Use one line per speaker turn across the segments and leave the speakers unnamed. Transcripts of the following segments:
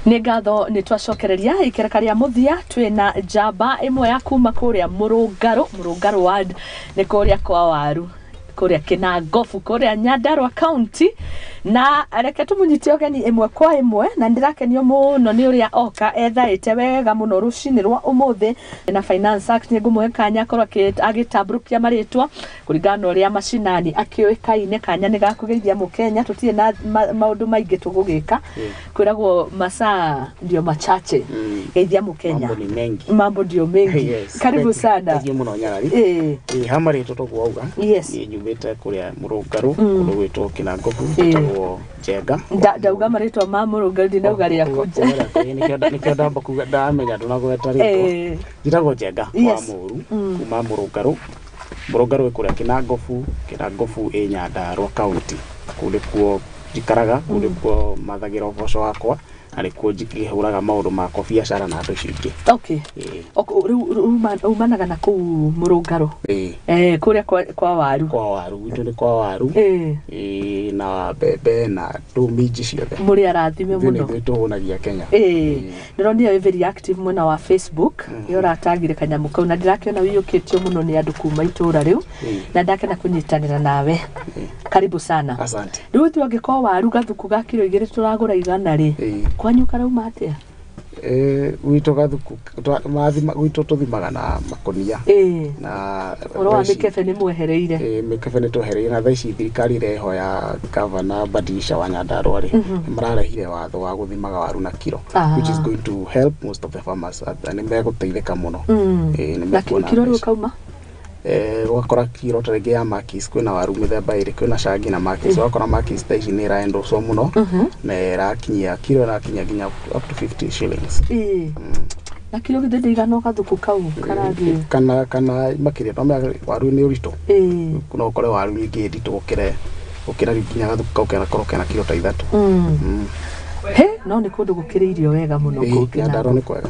Nĩ ngatho nĩ twacokereria ikereka rĩa muthia twina njamba imwe ya kuma kuria Murungaru ward nĩ kuria kwa waru kuria Kinangofu kuria Nyandarua county na reke tumunyite ogeni imwe kwa imwe na ndirakenio muno ni uria oka ethaite wega muno rucini rwa umuthi na finance act ni ngumuhe kanya korwa agitabrukia maritwa kuringana uria macinani akioikaine kanya ni gakugeithia mukenya tutie na maundu maingi tugugika kwiragwo masaa ndio machache geithia mukenya mambo ndio mengi karibu sana
thank you muno Nyarari hamarito tugwauga nyumite kuria Murungaru kundu gwitwo Kinangofu Jenga
ndauga maritwa ma Murungaru ndinauga ria kuja
nikio ndamba kuga ndamenya ndunagweta ritwa njitagwo Jenga wa Muru kuma Murungaru kuria Kinangofu Nyandarua county kuli kuo jikaraga kuli kuo mathagira uboco wakwa ari kuo jikihuraga maundu makwa biacara na andu cingi
okay umanaga na ku Murungaru kuria kwa waru
itu ni kwa waru na bebe na tumiji ciothe
muri arathime muno
ni tuhunagia Kenya
ndironio very active mwena wa Facebook yoratagire kanyamu kau na ndirakiona wiyukitio muno ni andu kuma itura riu na ndakena kunyitanira nawe karibu sana
asante
riu tuange kwa waru gathuku ga kilo 2 turagura igana ri kwanyu karauma atia
wito gathuku wito tuthimaga na makonia na
oro mikebe ni mwehereire
mikebe ni twehereire na thaici thirikari rehoya governor Badisha wa Nyandarua ri mararehire watho wa guthimaga waru na kilo which is going to help most of the farmers and meguteithika muno
na kilo ru kauma
wakora kiro tarege ya makis kwina waru mithemba iri kwina shangi na makis wakora makis taici ni raendo so muno na rakinyia kiro rakinyia ginya up to 50 shillings
na kilo githende igana gathuku kau karagi
kana makiria no waru ni urito kuna ukore waru nyingi ndito ukira ginya gathuku kau kana korokena kilo ta 3
no ni kundu gukiriirio wega muno
Nyandarua ni kwega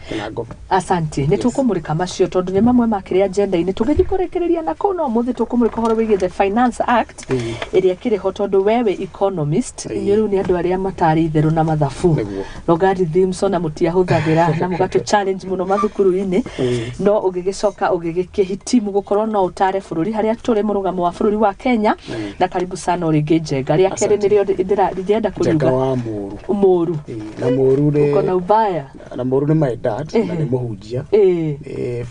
Kinangofu
asante ni tukumurika macio tondu ni mamwe makiria agenda ini tugithikorekereria na kono muthi tukumurika horo wigi the finance act iria kiri ho tondu wewe economist nyiru ni andu aria matari itheru na mathafu Rogadi Thimson na mutia huthagira na mugatu challenge muno mathukuru ini no ugigicoka ugigikihitimu gukorwo no utare bururi haria turi murugamo wa bururi wa Kenya na karibu sana uringi Jenga ria kere nirio ndirenda kuruga Muru
na Muru ni
uko na ubaya
na Muru ni my dad na ni muhunjia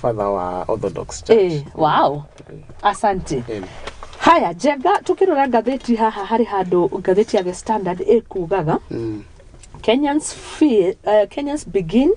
father wa Orthodox Church
wow asante haya Jenga tukirora gatheti haha hari handu gatheti ya The Standard ekugaga Kenyans begin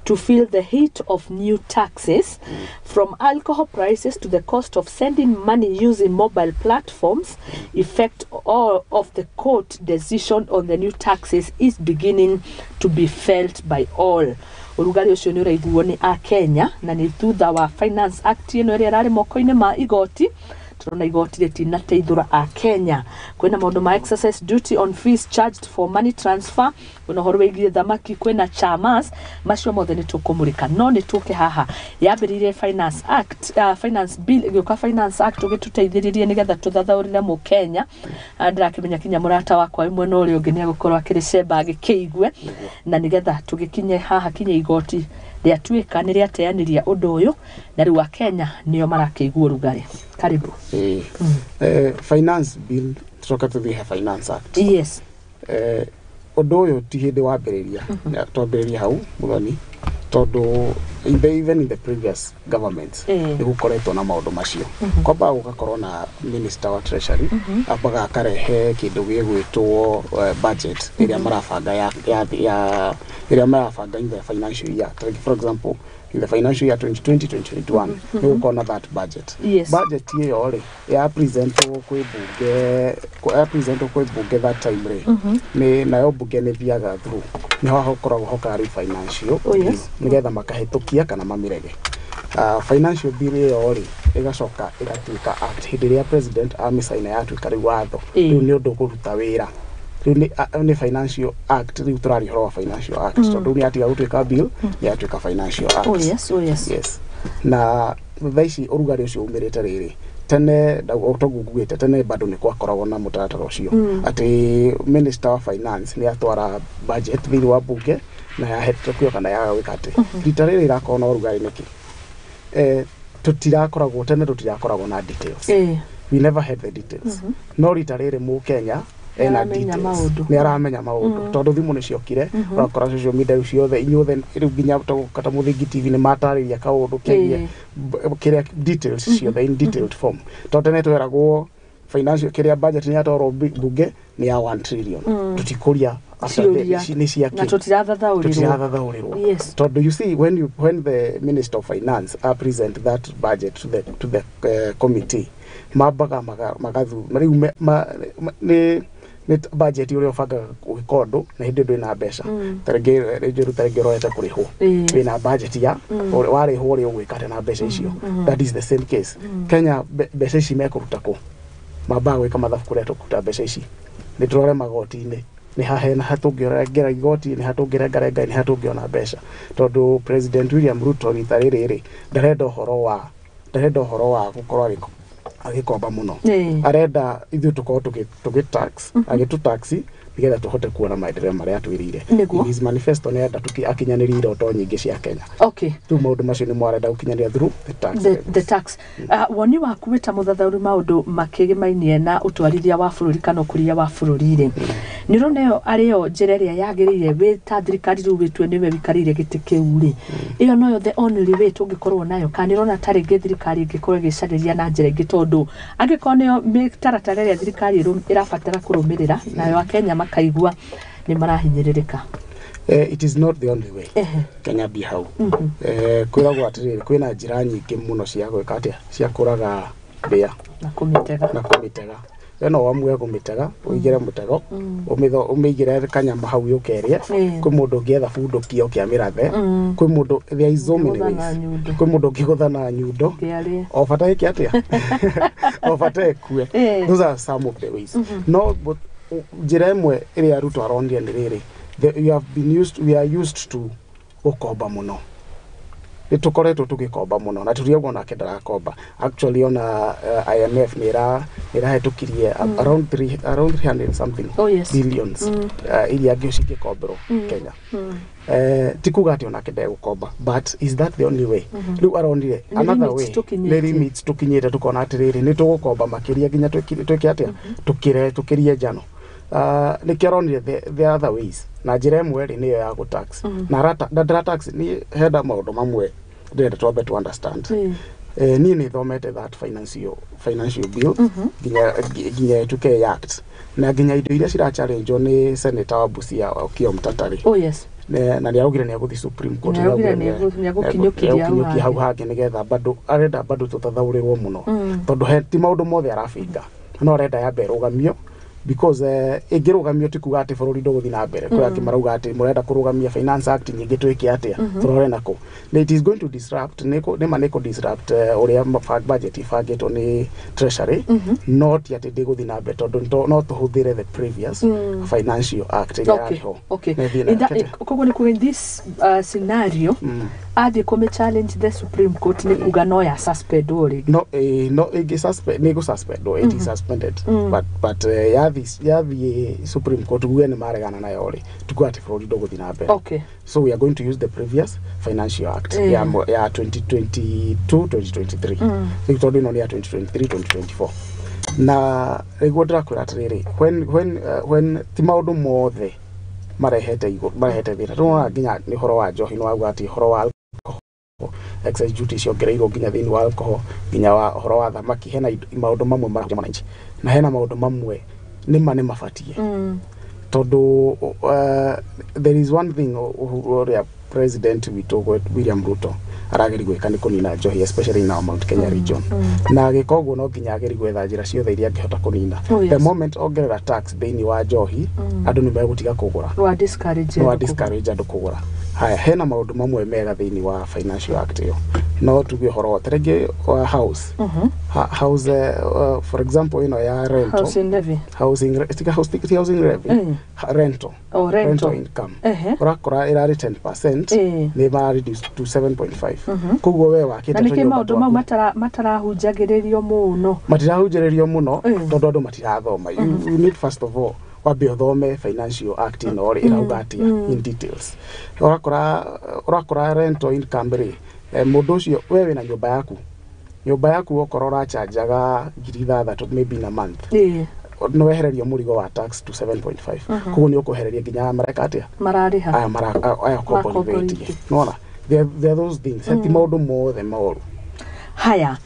to feel the heat of new taxes from alcohol prices to the cost of sending money using mobile platforms. Effect all of the court decision on the new taxes is beginning to be felt by all. Urugari ucio ni uraiguo ni a Kenya na ni thutha wa finance act ino ria rari moko-ini ma igoti turona igoti ritina teithura a Kenya kwina maundu ma excess duty on fees charged for money transfer kuna horo wigie thamaki kwina chamas macio mothe ni tukumurika no ni tuke haha yambirire finance bill gioka finance act ugituteithiririe nigetha tuthathaurire mu Kenya ndirakimenya kinya murata wakwa imwe no uri ungi ni gukorwa akiri cemba agikiigwe na nigetha tugikinye haha kinye igoti ria tuika ni ria teaniria undu uyu na riu wa Kenya niyo marakeigua rugari karibu
finance bill tutoka tuviha finance act
yes
undu uyu ti hindi wambiriria twambiriria hau muthoni tondu even in the previous governments ni gukoretwo na maundu macio kwamba gugakorwo na minister wa treasury abaga akarehe kindu gigwitwo budget iria marabanga ya iria marabanga in the financial year for example in the financial year 2020-2021 ni gukona that budget budget hiyo ri ya presentwo kwi bunge that time ri ni nayo bunge ni thiaga through ni ho koragwo hokari financial nigetha makahitukia kana mamirege financial bill hiyo ri igacoka igatuika act hindi ria president amisaina yatuika ri watho riu ni undu kuruta wira riu ni financial act riu turari horo wa financial act tondu ni atiga gutuika bill yatuika financial act
yes
na thaici urugari ucio umirite riri tene utogugwite tene bado ni kwakoragwo na mutaratara ucio ati minister of finance ni atwara budget thiri wa bunge na yahetũkio kana yagwika ati rita riri irakorwo na rugari niki tutirakoragwo tene tutirakoragwo na details we never had the details no rita riri mu Kenya ena details ni aramenya maundu tondu thimu ni ciokire urakora social media ciothe inyothe riu nginya kata muthingi TV ni matariria kaundu kegie kiria details ciothe in detailed form tondu ne tweragwo financial kiria budget ni atoro bunge ni ya 1 trillion tutikuria ni cia
na tutirathaurirwo
yes tondu you see when the minister of finance present that budget to the committee mabaga magathu riu ni budget uri ofanga ugikondu na hindi ndwina mbeca tarenge roete kurihwo wina budget ya warihwo ri ugwikate na mbeca icio that is the same case Kenya mbeca ici mekuruta ku mabaga gwika mathabu kureto kuruta mbeca ici ni turore magoti-ini ni hahena hatungirengera igoti ni hatungirengarenga ni hatungiona mbeca tondu President William Ruto rita riri ndarenda uhoro wa gukorwo agikomba muno arenda ithu tukorwo tugitax agitutaxi nigetha tuhote kuona maendeleo maria twirire his manifesto ni enda akinyanirire iroto nyingi cia Kenya tu maundu macio ni mwarenda ukinyanira through the tax woni waku wita muthathauri maundu makigimainie na utwarithia wa bururi kana ukuria wa bururi ri ni roneyo ario njereria yagirire wita thirikari ru witwe niwe wikarire giti kiu ri iyo noyo the only way tungikorwo nayo kana rona tari thirikari ingikorwo gicariria na njere ingi tondu angikorwo mitaratara ria thirikari irabatara kurumirira nayo akenya makaigua ni marahinyiririka it is not the only way Kenya be how kwiragwo atiriri kwina njira nyingi muno cia gwika atia cia kuraga bia na kumitega no wamwe kumitega uigire mutego umigire kanyama hau yukerie kwi mundu ngietha fundo kio kia mirathe kwi mundu there is so many ways kwi mundu ngiguthana nyundo ofata iki atia ofata kue those are some of the ways no but njira imwe iria Ruto arondia ni riri we are used to ukomba muno nitukoretwo tugikomba muno na turiagwo na kendara komba actually ona IMF nirahetukirie around 300 something billions iria ngioshike kombero Kenya tikuga ati ona kende gukomba but is that the only way riu aronire another way the limits tukinyite tukona atiriri ni tugukomba makiria nginya twike atia tukirie njano ni kiaronire the other ways na njira imwe ri niyo ya gutax na tax ni heda maundu mamwe ndenda twambe to understand ni thomete that financial bill ginya tuke act na ginya indo iria cira challenge ni senator wa Busia Okiya Omtatari na ni augire ni aguthi Supreme Court ni agukinyukia hau hake nigetha bado arenda bado tutathaurirwo muno tondu ti maundu mothe arafinga no arenda ya berugamio because igirugamio tikuga ati bururi nduguthi na mbere kwa kimarauga ati murenda kurugamia finance act nyingi twiki atia turore nako it is going to disrupt neko disrupt uria budget ifagitwo ni treasury not yet nduguthi na mbere tondu no tuhuthire the previous financial act in
this scenario adi come challenge the Supreme Court ni kuga no ya suspend ori
no igi suspend nego suspend it is suspended but ya the Supreme Court ni maregana nayo ori tukwati for nduguthi na mbere so we are going to use the previous financial act ya 2022 2023 itondo no ya 2023 2024 na regulatory kuratiriri when timaudu mothe marehete thina tuna nginya ni horo wa njohi no agwati horo wa excess duty cio ngereirwo nginya thini wa alcohol nginya wa horo wa thamaki hena maundu mamwe marakuja mwananchi na hena maundu mamwe ni mafatie tondu there is one thing or president William Ruto arageri gwika ni kunina njohi especially in our Mount Kenya region na gikoguo no nginya ageri gwetha njira ciothe iria angihota kunina the moment ongerera tax thini wa njohi andu ni megutiga kugura
wa discourage
andu kugura haya hena maundu mamwe mega thini wa financial act yo no tuge horo terege wa house house for example ya rental housing levy rental income urakora ira 10% ni ba reduce to 7.5 kugo we wakite
to maundu mau matarahunjagiririo muno
tondu andu matirathoma you need first of all wabe uthome financial act no iraugatia in details urakora rental income ri mundu ucio wewe na nyumba yaku ukorora chargeaga 3,000 maybe in a month no wehererio murigo wa tax to 7.5 kugo ni ukuhereria ginya mareka atia
marariha
aya company nona there are those things ati maundu mothe mauru
haya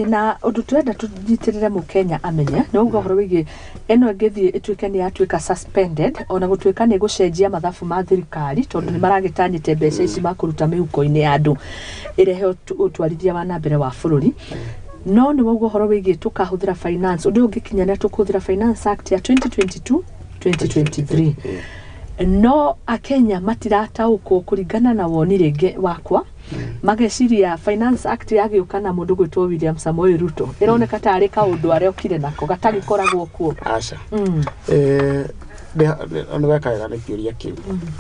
na undu turenda tujitirire mukenya amenye no ugahoro wigi eno ngithie ituike ni atuika suspended ona gutuika ni gucenjia mathabu ma thirikari tondu ni maragitanyite mbeca ici makuruta mihuko-ini andu irehe utwarithia wa nambere wa bururi no ni woguo horo wigi tukahuthira finance undu ungikinyana tukuhuthira finance act ya 2022-2023 no akenya matirataukwo kuringana na woni ringi wakwa mageciria finance act yagiukana mundu gwitwo William Samoei Ruto ironeka tari kaundu arekire nako gatari koragwo kuo
aca ndo wekaira ni kiuria kiu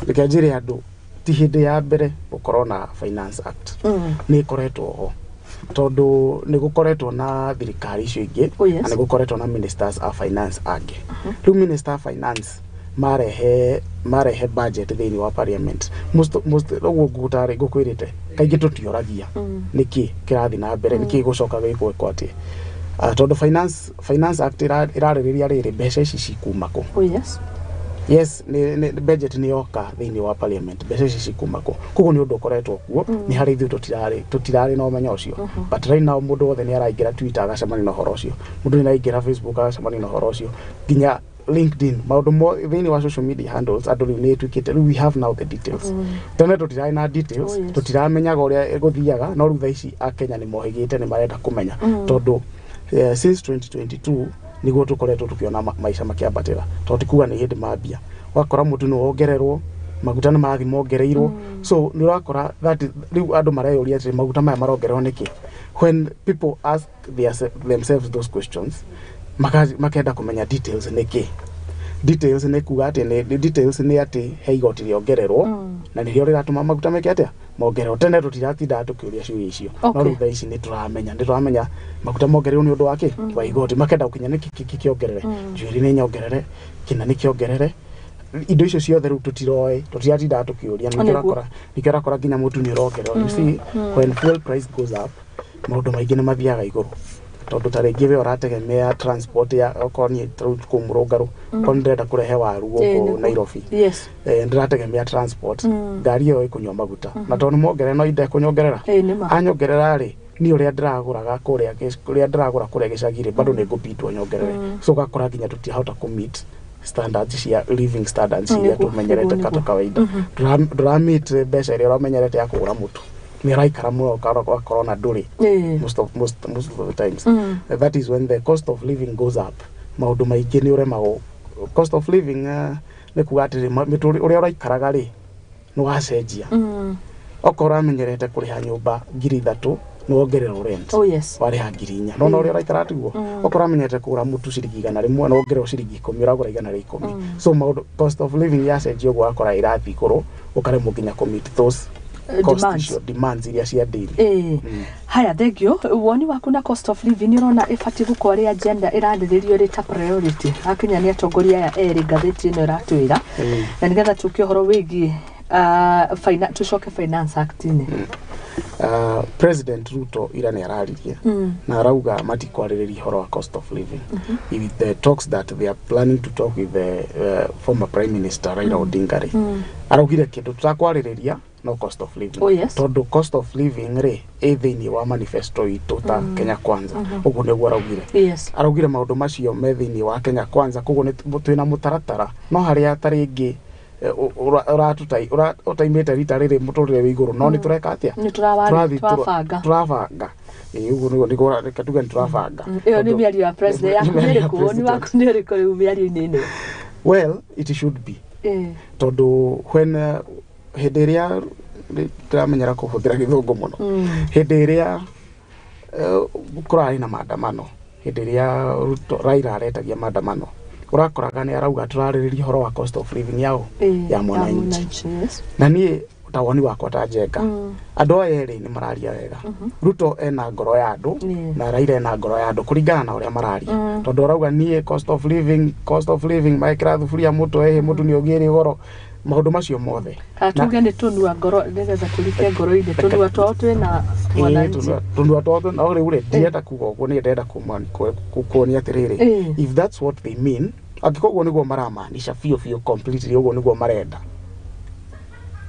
nikanjire andu ti hindi ya mbere gukorwo na finance act ni koretwo ho tondu ni gukoretwo na thirikari icio ingi na ni gukoretwo na ministers of finance angi riu minister of finance marehe budget thini wa parliament most gutare gukwirite kaingi tutioragia niki kirathi na mbere niki gucoka gikwe kwati tondu finance act iraririria riri mbeca ici cikumako yes ni budget ni yoka thini wa parliament mbeca ici cikumako kugo ni undu ukoretwo kuo ni hari ithu tutirari no menya ucio but right now mundu wothe ni araingira Twitter agacemania na horo ucio mundu ni araingira Facebook agacemania na horo ucio ginya LinkedIn maundu mo thini wa social media handles andu ni twikite we have now the details tene tutira na details tutiramenyaga uria eguthiaga no rutha ici akenya ni mohigite ni marenda kumenya tondu since 2022 niguo tukoretwo tukiona maisha makiambatira tondu kuga ni hindi mambia wakora mutu no ongererwo maguta ni mathi mongereirwo so ni urakora that riu andu mareyuria ati maguta maya marongererwo niki when people ask themselves those questions makenda kumenya details niki details ni kuga ati ni details ni ati heigoti riongererwo na ni rio riratuma maguta meke atia mongererwo tene tutiratinda tukiuria ciuria icio no rutha ici ni turamenya maguta mongererwo ni undu wake wa igoti makenda gukinya niki kiongerere njuri ni nyongerere kina ni kiongerere indo icio ciothe riu tutiratinda tukiuria nikirakora ginya mutu ni rongererwo you see when fuel price goes up maundu maingi ni mathiaga iguru tondu taringi we urategemea transport ya okoni kumurungaru kondenda kurehe waru guko Nairobi ndirategemea transport ngari yo ikunywa maguta na tondu mogere no inde kunyongerera anyongerera ri ni uria ndiraguraga kuria ndiragura kuria gicagire bado ni ngupitwo nyongerere so gakora ginya tutihota ku meet standards cia living standards cia tumenyerete kata kawaida duramit mbeca iria uramenyerete ya kugura mutu ni raikara muno kwa corona duri most of the times that is when the cost of living goes up maundu maingi ni uremago cost of living ni kugatiri mituri uria uraikaraga ri no wacenjia okora menyerete kuriha nyumba 3,000 no ongerera rent wari ha 4,000 no uria uraikara tiguo okora menyerete kugura mutu ciringi 100 no ongerera ciringi 10 uragura 110 so maundu cost of living yacenjia gwa kora irathi kuru ukaremwo nginya commit those demands iria cia daily haya thegio woni waku na cost of living urona ifati gukoria agenda irariririo rita priority akinya ni atongoria ya eri gatheti ino ratwira na nigetha tukihoro wigi tucoke finance act ni President Ruto ira ni araririe na arauga matikwaririria horo wa cost of living with the talks that they are planning to talk with the former prime minister Raila Odinga araugire kindu tutakwaririria no cost of living tondu cost of living ri thini wa manifesto itu ta Kenya Kwanza uguo niguo araugire maundu macio me thini wa Kenya Kwanza kuguo ni twina mutaratara no haria taringi utaimite rita riri muturire wi iguru no ni tureka atia
ni turabanga
uguo niguo rekatuga ni turabanga
iyo ni miario ya president yakumire kuoni waku ni riko miario nini
well it should be tondu when hindiria ndĩramenyera kũhũthĩra gĩthũngũ mũno hĩndĩ ĩrĩa kũrarĩ na maandamano hĩndĩ ĩrĩa Raila aretagia maandamano ũrakoraga nĩ arauga tũrarĩrĩria horo wa cost of living ya mwananchi na niĩ ta woni wakwa ta Njenga andũ aya erĩ nĩ mararia wega Ruto ena ngoro ya andũ na Raila ena ngoro ya andũ kũringana na ũrĩa mararia tondũ arauga niĩ cost of living maĩkĩra thuburia mũtũ mũtu nĩ ũgĩrĩ goro maũndũ macio mothe
tuge nĩ tũnua ngoro nĩgetha tũrike ngoro-inĩ tũnua twao twĩna mwananchi
tũnua twao na rĩu ndĩrenda kuga ũguo nĩ ndĩrenda kuonia atĩrĩrĩ if that's what they mean angĩkorwo ũguo nĩguo maramaanisha biũ completely ũguo nĩguo marenda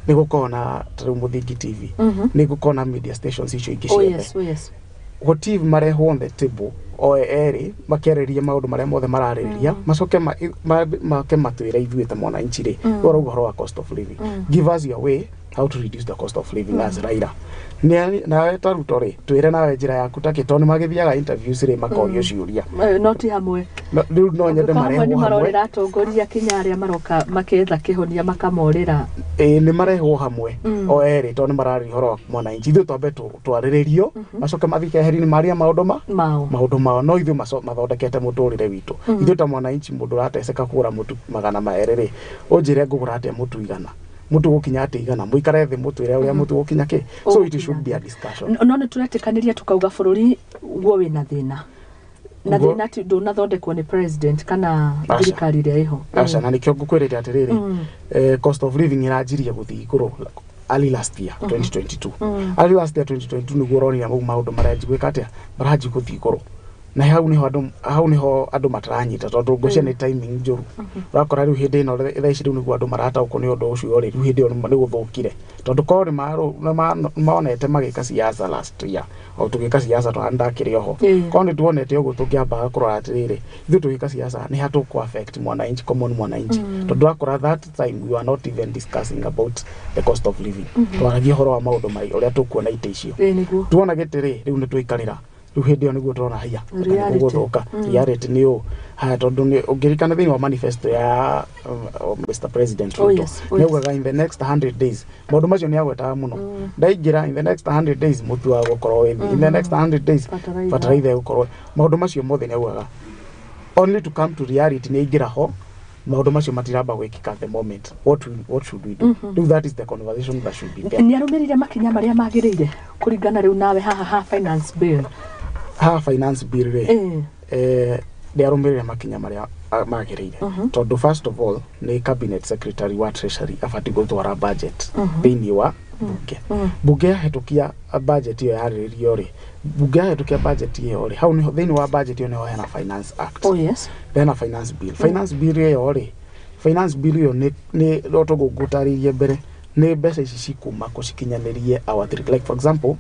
nĩ gũkorwo na tarĩu Mũthingi TV nĩ gũkorwo na media stations icio ingĩ ciothe what if marehwo on the table o erĩ makĩarĩrĩria maũndũ marĩa mothe mararĩrĩria macoke matwĩre ithuĩ ta mwananchi rĩ ũrauga ũhoro wa cost of living give us your way how to reduce the cost of living as Raila nawe ta Ruto rĩ twĩre nawe njĩra yaku ta kĩtoni magĩthiaga interviews rĩ makorio ciũria
no ti hamwe
rĩu no nyende marehwo
marorera atongoria Kenya arĩa maroka maketha kĩhonia makamorĩra
nĩ marehwo hamwe o erĩ tondũ mararĩrĩria ũhoro wa mwananchi ithuĩ twambe twarĩrĩrio macoke mathike heri-inĩ maria maũndũ mao no ithuĩ mathondekete mũtũrĩre witũ ithuĩ ta mwananchi mũndũ ũrateceka kũgũra mũtu 200 rĩ ũnjĩre ngũgũra atĩa mũtu igana mũtu gũkinya atĩ igana mũikare thĩ mũtwĩre ũrĩa mũtu gũkinya kĩ so it should be a discussion
no nĩ tũretĩkanĩria tukauga bũrũri guo wĩna thĩna na thĩna ti ndũnathondekwo nĩ president kana thirikari ĩrĩa ĩho
aca na nĩkĩo ngũkwĩrĩte atĩrĩrĩ cost of living ĩranjirie gũthiĩ igũrũ early last year 2022 early last year 2022 nĩguo ũronire maũndũ maranji gwĩka atĩa maranji gũthiĩ igũrũ na hau niho andũ mataranyita tondu ngũcia nĩ timing njũru urakora rĩu hĩndĩ ĩno thaa ici rĩu nĩguo andũ marataũkwo nĩ ũndũ ũcio rĩ rĩu hĩndĩ ĩyo nĩ gũthũkire tondu korwo nĩmonete magĩka siasa last year o tũgĩka siasa ndakĩrĩ oho korwo nĩ tuonete ũguo tũngĩambaga kũrora atĩrĩrĩ ithuĩ tũgĩka siasa nĩ hatũkũ affect mwananchi common mwananchi tondu urakora that time we are not even discussing about the cost of living twaragia ũhoro wa maũndũ mai ũrĩa tũkuona ite icio tuona gĩtĩrĩ rĩu nĩ twĩkarĩra rĩu hĩndĩ ĩyo nĩguo tũrona haiya gũthũka reality nĩ ũũ haya tondũ nĩ ũngĩrikana thĩinĩ wa manifesto ya Mr President Ruto nĩaugaga in the next 100 days maũndũ macio nĩ agwetaga mũno ndaingĩra in the next 100 days mũtu wa gũkorwo wĩ in the next 100 days bataraitha gũkorwo maũndũ macio mothe nĩ augaga only to come to reality nĩ aingĩra ho maũndũ macio matiramba gwĩkĩka at the moment what should we do that is the conversation that should be there
nĩ arũmĩrĩire makinya marĩa magĩrĩire kũringana rĩu nawe haha finance bill rĩ nĩ arũmĩrĩire makinya marĩa magĩrĩire tondũ first of all nĩ cabinet secretary wa treasury abatiĩ gũtwara budget thĩinĩ wa bunge yahĩtũkia budget ĩyo yarĩrĩrio rĩ bunge yahĩtũkia budget ĩyo rĩ hau niho thĩinĩ wa budget ĩyo niho hena finance act hena finance bill ĩyo rĩ finance bill ĩyo nĩ tũgũtarĩrie mbere nĩ mbeca ici cikuma kũcikinyanĩrie our like for example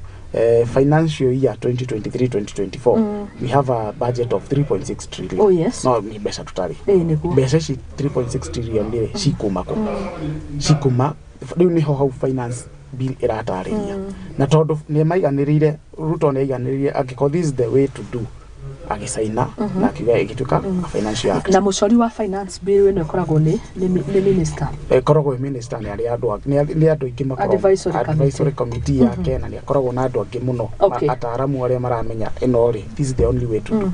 financial year 2023-2024 we have a budget of 3.6 trillion no ni mbeca tutari mbeca ici 3.6 trillion nĩ cikuma rĩu niho hau finance bill ĩratarĩria na tondũ nĩ maiganĩrĩire Ruto nĩ aiganĩrĩire angĩkorwo this is the way to do agisaina na kiga igituka financial act na mucori wa finance bill ĩno ĩkoragwo nĩ minister
ĩkoragwo nĩ minister nĩ andũ ingĩ makoragwo advisory committee yake na nĩ akoragwo na andũ angĩ mũno ataaramu arĩa maramenya ĩno rĩ this is the only way to do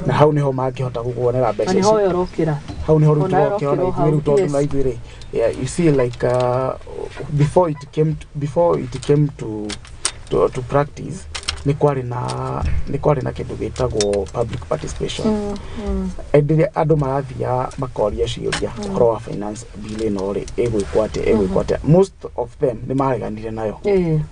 na hau niho mangĩhota gũkuonera mbeca ici hau niho Ruto ũkiona ithuĩ tondũ na ithuĩ you see like before it came to practice nĩ kwarĩ na kĩndũ gĩtagwo public participation andũ marathia makoria ciũria ũhoro wa finance bill ĩno rĩ ĩgwĩkwo atĩa most of them nĩ mareganire nayo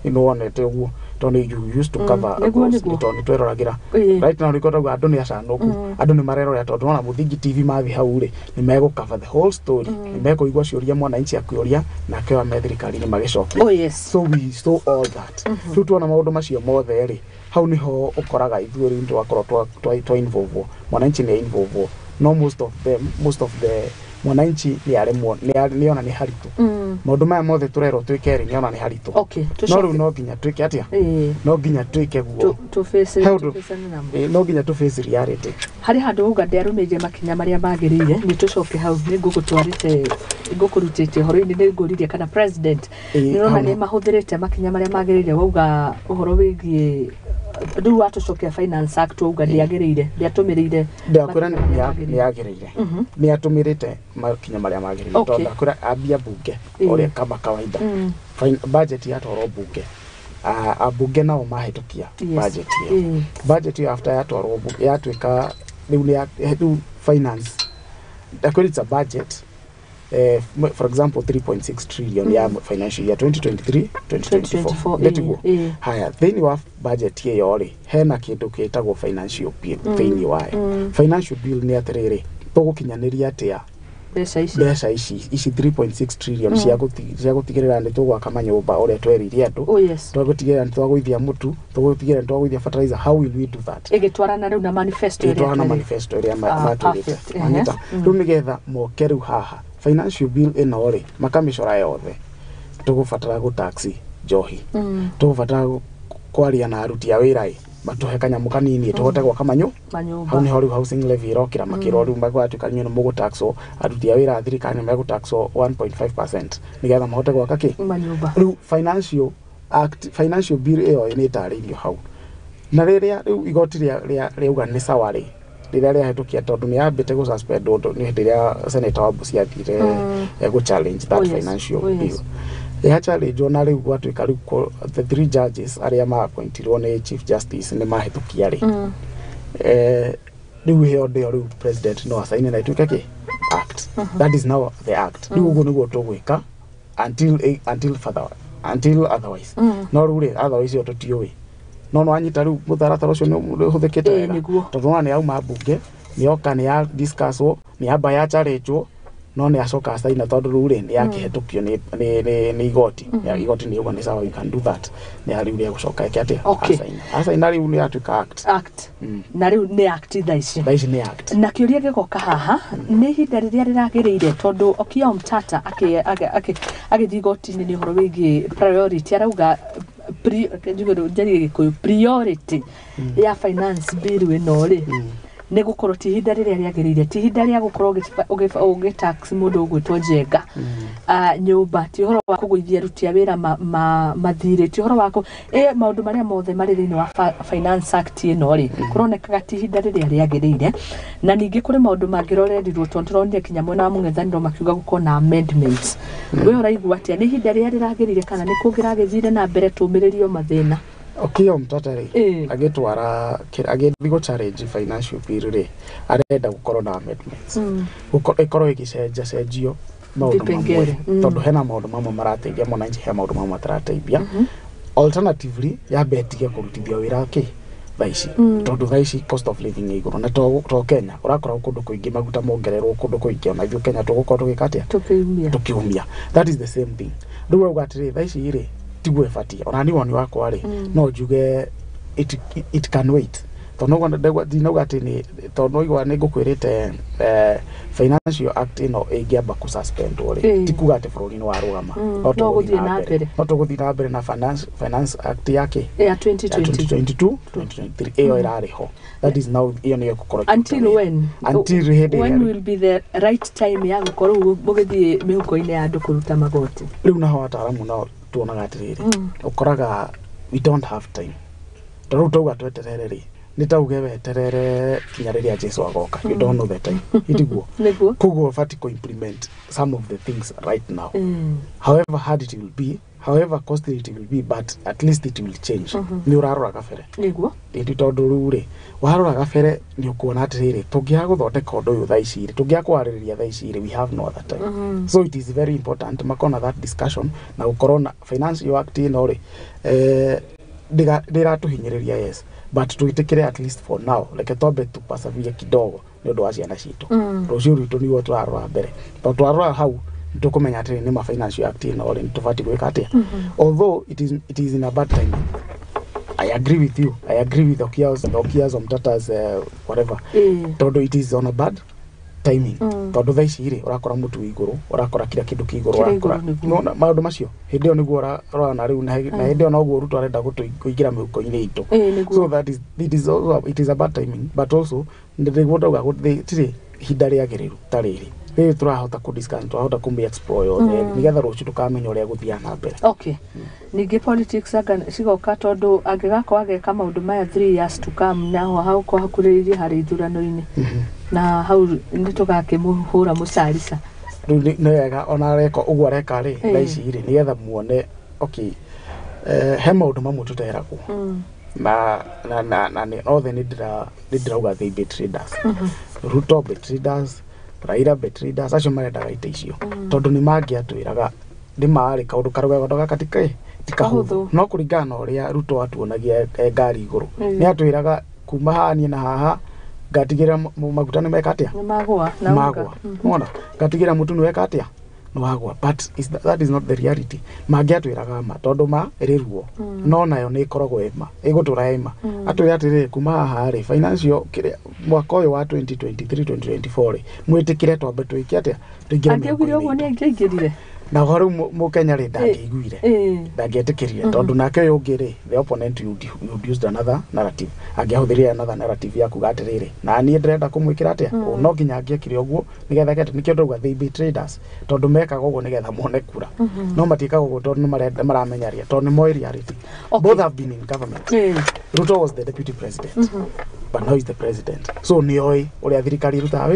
nĩ wonete ũguo tondũ you used to cover tondũ tweroragĩra right now nĩkoragwo andũ nĩ acanũku andũ nĩ marerorera tondũ ona Mũthingi TV mathi hau rĩ nĩ megũcover the whole story nĩ mekũigua ciũria mwananchi akĩũria na kĩwa me thirikari-inĩ magĩcokia so we saw all that rĩu tuona maũndũ macio mothe rĩ hau niho ũkoraga ithuĩ rĩu twakorwo twa involve mwananchi nĩ involve no most of mwananchi ni aremwo ni ona ni haritu maundu maya mothe turero twikeri ni ona ni haritu no riu no nginya twike atia no nginya twike guo
to face
no nginya to face reality
hari handu uga ndiarumeje makinya maria magirire ni tucoke hau ni ngugutwarite ngukurutite horo-ini ni nguririe kana president ni rona ni mahuthirite makinya maria magirire wauga uhoro wigie ndu watucokia finance act uga ndiagirire ndiatumirire
ndakwira ni yagirire ni atumirite makinya maria magirire tondu ndakwira ambia bunge ore kama kawaida budget ya toro bunge abunge nao mahitukia budget ya after ya toro bunge ya twika riu finance ndakwira it's a budget for example 3.6 trillion ya financial year 2023-2024 let go haya then you have budget ye yori hena kindu kitagwo financial bill thini wae financial bill ni atiriri tugukinyaniria atia beca ici 3.6 trillion cia gutigirira ndi tugwaka manyumba ore tweririe andu tugutigira ndi twagwithia mutu tugutigira ndi twagwithia fertilizer how will we do that
igitwarana riu na manifesto
iria maturite anyita riu nigetha moke riu haha financial bill ino makamishora yothe tugufatara go taxi johi tugufatara kwaria na aruti a wira matuhe kanyamu kanini tuhote gwaka manyumba hau ni hori housing levy irokira makiro riu magwatukanyo no mugo taxo aruti a wira thirikari mago taxo 1.5% nigetha mahote gwaka ki
manyumba
riu financial bill iyo ni taririo hau na riria riu igoti riuga ni sawari riria rihitukia tondu ni ambite go suspend undu ni riria senator wa Busia athire go challenge that financial bill ya challenge ona riu gwatuika riu the three judges aria ma appointirwo ni chief justice ni mahitukia ri riu he onde riu president no assign na ituika ki act that is now the act riu ugo niguo tugwika until otherwise no riu otherwise yo tutioi no anyita riu mutharatara ucio ni huthikite wega tondu ni auma bunge ni oka ni ya discusswo ni amba ya challenge no ni acoka asaina tondu riu ni yakihetukio ni igoti ya igoti ni ugo ni sawa you can do that ni ari uri gucoka yake asaina riu ni atuika act
na riu ni act thaici
ni act
na kiuria gikoka haha ni hinda riria riragirire tondu okia mtata agithigoti ni horo wigi priority arauga priority ya finance bill ino ri ni gukorwo ti hinda riria riagirire ti hinda ria gukorwo ugi tax mundu ugwitwo njenga nyumba ti horo wa kugwithia ruti ya wira mathire ti horo wako maundu maria mothe mari thini wa finance act ino ri kuronekaga ti hinda riria riagirire na ningi kuri maundu mangirorerirwo tondu ronire kinya mwena wa mung'ethaniro makiuga gukorwo na amendments we uraigua atia ni hinda riria riragirire kana ni kungiragithire na mbere tumiririo mathina
okio mtatari agitwara agithigo challenge financial bill ri arenda gukorwo na amendments gukorwo igicenjio maundu mamwe tondu hena maundu mamwe marateithia mwananchi he maundu mamwe matarateithia alternatively yabetige kurutithia wira ki thaici tondu thaici cost of living iguru na to Kenya urakora kundu kuingi maguta mongererwo kundu kuingi ona ithu Kenya tugukorwo tugikatia tukiumia that is the same thing riu ugatiri thaici iri tigwe fatia ona ni woni wakwa ri no njuge it can wait tondu ngwa dinauga ati ni tondu igwa ni ngukwirite financial act ino ingiamba ku suspend ri tikuga ati bururi ni warugama no tuguthie na mbere na finance act yake
ya 2022-2023
iyo irariho that is now iyo ni gukorwo
until when will be the right time ya gukorwo mugithie mihuko-ini ya andu kuruta magoti
riu naho ataramu no tuonaga atiriri ukoraga we don't have time tondu tuga tweterere ri nitauge weterere kinya riria Jesu agoka you don't know the time itiguo kugo fati ko implement some of the things right now however hard it will be however costly it will be but at least it will change ni urarora gabere
niguo
ndi tondu rure warora gabere ni ukuona atiriri tungia guthondeka undu uyu thaiciri tungia kwaririria thaiciri we have no other time so it is very important makona that discussion na ukorwo na financial act ino ri ndira tuhinyiriria yes but tuitikire at least for now like tobe tu pasavia kidogo ni undu wa ciana citu rucio ritu ni wo twarora mbere to twarora hau tukumenya ati ni ma financial act ino ri tufati gwika atia although it is in a bad time I agree with you I agree with Okia's Mtata's whatever todo it is on a bad timing tondu thaa ici ri urakora mutu iguru urakora kila kindu kiguru urakora no maundu macio hindi yo niguo urona riu na hindi yo no guo ruto arenda kuingira miuko-ini itu so that is it is about timing but also ndiguo ndauga tiri hinda riagiriru tariri rĩu turahota ku discuss turahota ku explore yothe nigetha rucio tukamenya uria guthia na mbere.
Okay, ningi politics cigoka tondu angigako ageka maundu maya 3 years to come naho hau ko hakurĩrĩirie harĩ ithurano-inĩ na hau nĩ tũgakĩmũhũra mũcarisa
rĩu nĩ wega ona areka ũguo areka rĩ thaa ici rĩ nigetha muone okay he maundu mamwe tuteragwo na othe nĩ ndĩrauga they betrayed us Ruto betrayed us Raila betrayed us acio marendaga ite icio tondu nĩ mangĩatwĩraga nĩ marĩ kaundu karũgendo gakatika tikahũthũ no kũringana na ũrĩa Ruto atuonagia ngari igũrũ nĩ atwĩraga kuma hani na haha ngatigira maguta nĩ meka atia
nĩ magwa
mona ngatigira mutu nĩ weka atia no agwa but that is not the reality mangiatwiraga ma tondu ma iriruo no nayo ni ikoragwo ema igutura ema atwira atiri kuma haha ri financial kiria mwaka uyu wa 2023 2024 mwitikire twambe twiki atia tuingira
angĩugire ũguo nĩ angĩingĩrire
na horo mukenya ri ndangĩiguire ndangĩetikirire tondu nake uyu ũngĩ ri the opponent used another narrative angĩahũthĩrire another narrative ya kuga atiriri na niĩ ndĩrenda kũmwĩkĩra atia no nginya angĩekire ũguo nigetha kete nikio ndauga they betrayed us tondu mekaga ũguo nigetha mone kura no matikaga ũguo tondu nĩ maramenyaria tondu nĩ moĩ reality both have been in government Ruto was the deputy president but now is the president so nĩ oĩ ũrĩa thirikari irutaga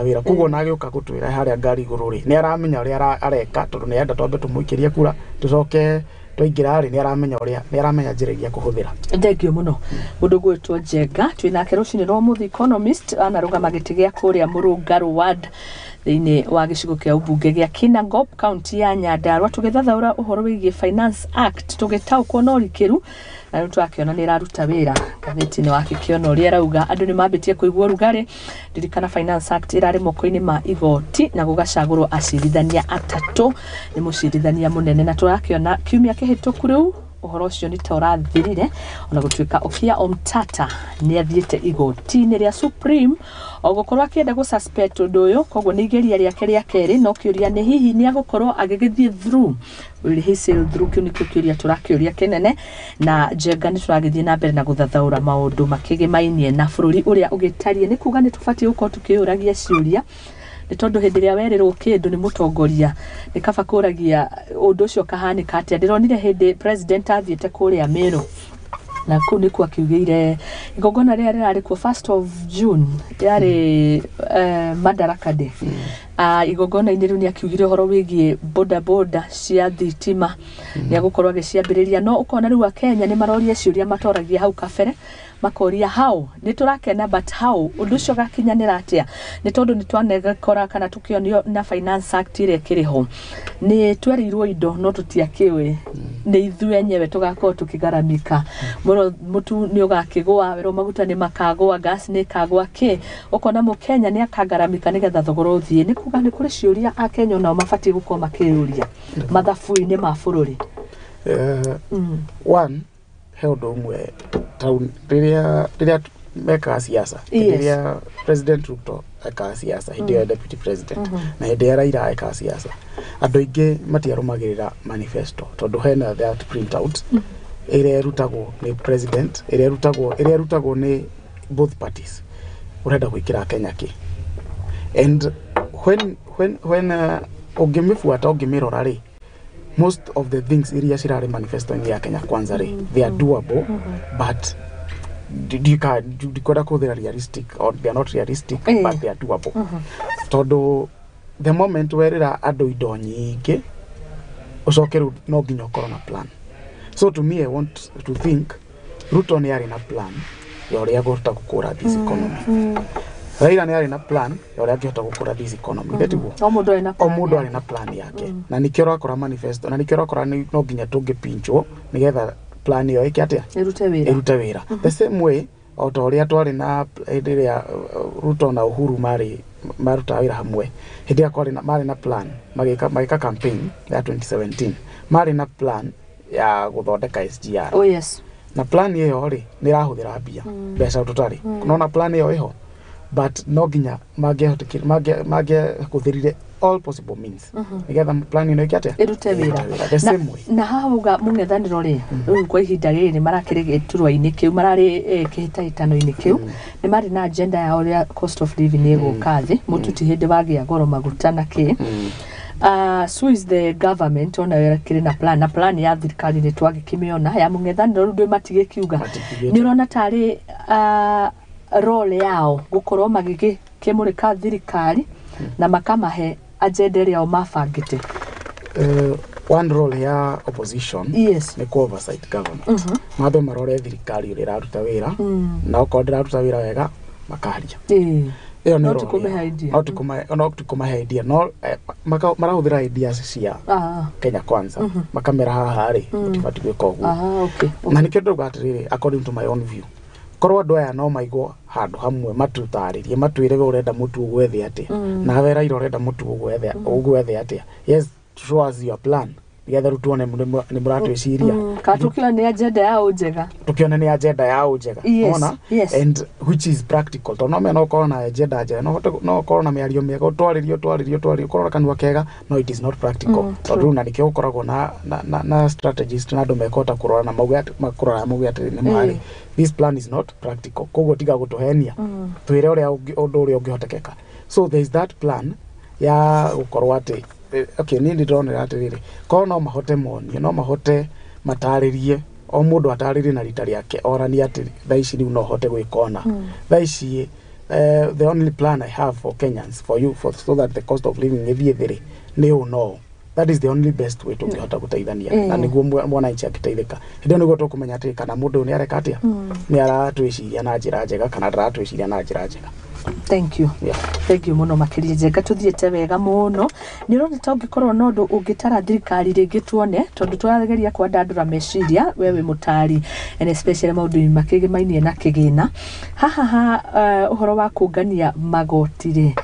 wĩra koguo na agĩũka gũtwĩra harĩa ngari igũrũ ri nĩ aramenya ũrĩa areka tondu nĩ enda twambe tũmũikĩrie kura tucoke twaingĩra rĩ nĩ aramenya njĩra iria kũhũthĩra.
Thengio mũno mũndũ gwĩtwo Njenga twĩnake rũcinĩ rwa mũthĩ Economist anarũgama gĩtĩ gĩa kũrĩa Mũrũngarũ ward thĩinĩ wa gĩcigo kĩa ũmbunge gĩa Kinangop kaunti ya Nyandarua tũgĩthathaũra ũhoro wĩgiĩ Finance Act tũgĩtaũkwo na ũrikĩru na rĩu twakiona nĩ ĩraruta wĩra ngathĩti-inĩ wa Kĩkĩona ũrĩa arauga andũ nĩ mambĩtie kũigua ũrugarĩ ndirikana Finance Act ĩrarĩ moko-inĩ ma igoti na gũgacagũrwo acirithania atatũ nĩ mũcirithania mũnene na tũrakiona kiumia kĩhĩtũku rĩu ũhoro ũcio nĩ ta ũrathirire ona gũtuĩka Okiya Omtata nĩ athiĩte igoti-inĩ rĩa Supreme o gũkorwo akĩenda gũsuspect ũndũ ũyũ koguo nĩ igeria rĩake rĩa kerĩ no kĩũria nĩ hihi nĩ agũkorwo agĩgĩthiĩ through will he sail through kĩu nĩkĩo kĩũria tũrakĩũria kĩnene na Njenga nĩ tũragĩthiĩ na mbere na gũthathaũra maũndũ makĩgĩmainie na bũrũri ũrĩa ũgĩtariĩ nĩ kuga nĩ tũbatiĩ gũkorwo tũkĩũragia ciũria nĩ tondu hĩndĩ ĩrĩa werĩrwo kĩndũ nĩ mũtongoria nĩ kaba kũragia ũndũ ũcio kahanĩka atĩa ndĩronire hĩndĩ president athiĩte kũrĩa Meru na kũu nĩkuo akiugĩire igongona rĩrĩa rĩrarĩ kuo 1st of June yarĩ Madaraka Day igongona-inĩ rĩu nĩ akiugire ũhoro wĩgiĩ boda cia thitima nĩ agũkorwo agĩciambĩrĩria no ũkona rĩu Akenya nĩ maroria ciũria matoragia hau kabere makoria how nĩ tũrakena but how ũndũ ũcio gakinyanĩra atĩa nĩ tondu nĩ twanegekora kana tukionio na Finance Act ĩrĩa ĩkĩrĩ ho nĩ twerirwo indo no tũtiakĩwe nĩ ithuĩ enyewe tũgakorwo tũkĩgaramika mũtu nĩ ũgakĩgũa werwo maguta nĩ makagũa gas nĩ kagũa kĩ ũkona mũkenya nĩ akagaramika nĩgetha thogora ũthiĩ nĩ kuga nĩ kũrĩ ciũria Akenya nao mabatiĩ gũkorwo makĩũria mathabu-inĩ ma bũrũri
one he ũndũ ũmwe rĩrĩa mekaga siasa rĩrĩa President Ruto ekaga siasa hĩndĩ ya deputy president na hĩndĩ ya Raila ekaga siasa andũ aingĩ matiarũmagĩrĩra manifesto tondu hena that print out ĩrĩa ĩrutagwo nĩ president ĩrĩa ĩrutagwo nĩ both parties urenda gwĩkĩra Kenya kĩ and when ũngĩmĩbuata ũngĩmĩrora rĩ most of the things iria cirarĩ manifesto-inĩ ya Kenya kwanza rĩ they are doable but you kwenda kũhũthĩra realistic or they are not realistic but they are doable tondu the moment werĩra andũ indo nyingĩ ũcoke rĩu no nginya ũkorwo na plan so to me I want to think Ruto nĩ arĩ na plan ya ũrĩa agũhota gũkũra this economy Raila nĩ arĩ na plan ya ũrĩa angĩhota gũkũra this economy ndetiguo o mũndũ arĩ na plan yake na nĩkĩo ũrakora manifesto na nĩkĩo ũrakora no nginya tũngĩpinchwo nĩgetha plan ĩyo ĩke atĩa ĩrute wĩra the same way o ta ũrĩa twarĩ na hĩndĩ ĩrĩa Ruto na Uhuru maruta wĩra hamwe hĩndĩ ĩrĩa marĩ na plan magĩka campaign ya 2017 marĩ na plan ya gũthondeka SGR
yes
na plan ĩyo rĩ nĩ ĩrahũthĩra mbia mbeca tũtarĩ nona plan ĩyo ĩho but no ginya mage kuthirire all possible means nigetha plan ino ikiatia
irute wira
the same way
na hauga mungethaniro ri kwa ihinda riri marakirige turwa-ini kiu marari kihitahitano-ini kiu ni mari na agenda ya uria cost of living iguka thi mututi hindi wagia goro maguta na ki so is the government ona wera kiri na plan ya thirikari ni twagikimiona ya mungethaniro ndu matige kiuga ni urona tari role yao gukorwo magikimurika thirikari na makamahe agenda ria o mabangite
one role ya opposition
yes
ni oversight government mabe marore thirikari uri raruta wira na okorwo raruta wira wega makaharia iyo ni role tukumahe idea no marahũthĩra ideas cia Kenya Kwanza makamera haha ri mutibati gwika uguo
okay
na nikio nduga atiriri according to my own view korwo andu aya no maigwo handu hamwe matutaririe matwire we urenda mutu gwethe atia na wera iro urenda mutu gwethe atia yes show us your plan nigetha rutuone ni muratwiciria
katukio ni agenda ya ujega
tukiona ni agenda ya ujega ona and which is practical to no me no korona agenda njega no korona miario mega twaririo korona kanwa kega no it is not practical to na nikio ukoragwo na strategies na andu mekota kurora na maugi ati ni mari this plan is not practical koguo tiga gutuhenia twire uria undu uria ungihotekeka so there is that plan ya gukorwo ati okay ni ndonera atiriri ko no mahote monio no mahote mataririe o mundu ataririe na rita riake orani ati thaici ni no hote gwikona thaici the only plan I have for Kenyans for you so that the cost of living ithire ni no that is the only best way to gihota guteithania na niguo mwana ichi akiteithika ndio niguo tukumenya ati kana mundu ni areka atia ni aratwiciria na njira njega kana ndaratwiciria na njira njega.
Thank you. Thank you muno makiria njega tuthiete wega muno ni rona ta ungikorwo no ndu ungitara thirikari ringi tuone tondu twarageria kwandandura meciria wewe mutari and especially maundu makigimainie na kigina haha uhoro wa kungania magoti ri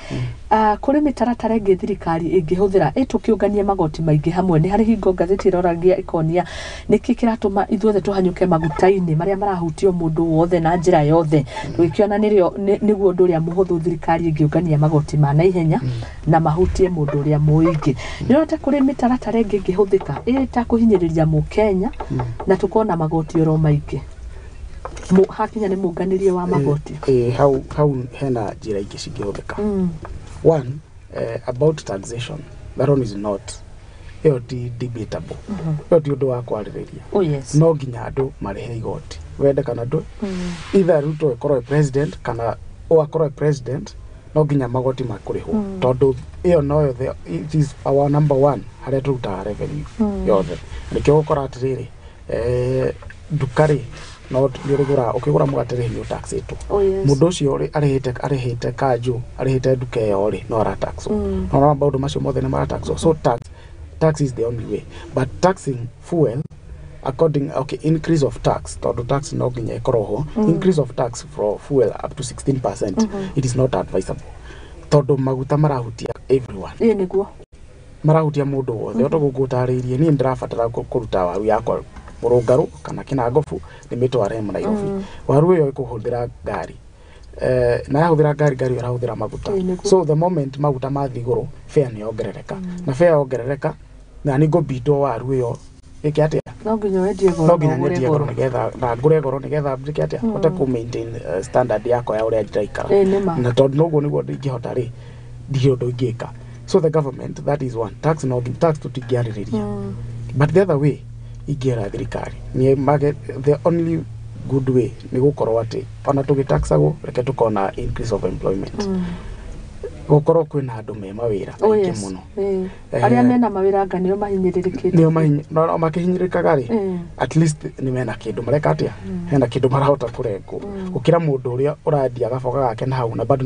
kuri mitaratara ingi thirikari ingihuthira tukiungania magoti maingi hamwe ni hari hingo ngatheti roragia ikonia niki kiratuma ithuothe tuhanyuke maguta-ini maria marahutio mundu wothe na njira yothe twikiona niguo ndu ria muhuthu thirikari ingiungania magoti ma naihenya na mahutie mundu ria muingi nirota kuri mitaratara ingi ingihuthika ta kuhinyiriria mu Kenya na tukona magoti oro maingi hakinya ni munganirie wa magoti
how hena njira ingi cingihũthĩka one about taxation that one is not debatable undu wa kwarĩrĩria
oh yes
no nginya andu marehe igoti wende kana ndu either Ruto ikorwo president kana akorwo president no nginya magoti makurihwo tondu iyo no it is our number one haria turuta revenue yothe nikio gukora atiriri dukari no ndirigura ukigura mugatire hiyo tax itu mundu ucio arihite kanju arihite duke yori no ra tax no about macio mothe ni mara tax so tax is the only way but taxing fuel according increase of tax to tax no ginya ikoroho increase of tax for fuel up to 16% it is not advisable tondu maguta marahutia everyone
niguo
marahutia mundu wothe otogugutaririe ni ndirabatara kuruta waru yakwa Murungaru kana Kinangofu ni mitware mu Nairobi waru yo ikuhuthira ngari na yahuthira ngari irahuthira maguta so the moment maguta mathiguru fare ni ongerereka na fare ongerereka na ni go bito waru yo iki atia
no nginya wedie goro
nigetha na ngure goro nigetha mbike atia hote ku maintain standard yako ya uria ndiraikara na tondu noguo niguo ndingihota ri ndio ndo ingika so the government that is one tax tutigiaririria but the other way igera thirikari ni the only good way ni gukorwo ati ona tugitaxago reke tukona increase of employment gukorwo kwina andu me mawira aingi muno
aria mena mawira nganio mahinyiririkite
no makihinyirikaga ri at least ni mena kindu mareka atia hena kindu marahota kurengo gukira mundu uria uradia gaboga gake na hau na bado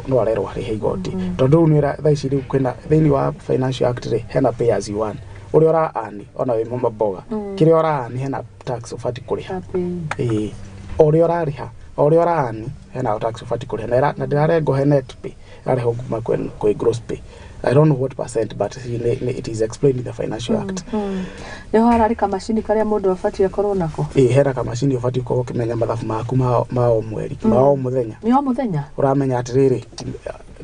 no arero hari igoti tondu ni thaici riu kwina thiini wa financial act ri hena pay as you earn uri ora ani ona we maboga kiri ora ani hena tax ufati kuriha uri ora riha uri ora ani hena tax ufati kuriha na ndirarengo he net pay areho kuma kwe gross pay. I don't know what percent, but it is explained in the Financial Act.
Neho harari kamashini karia mundu afati akorwo nako.
Hera kamashini ufati ukorwo kimenya mathabu maku ma mweri, ma muthenya.
Ni o muthenya.
Uramenya atiriri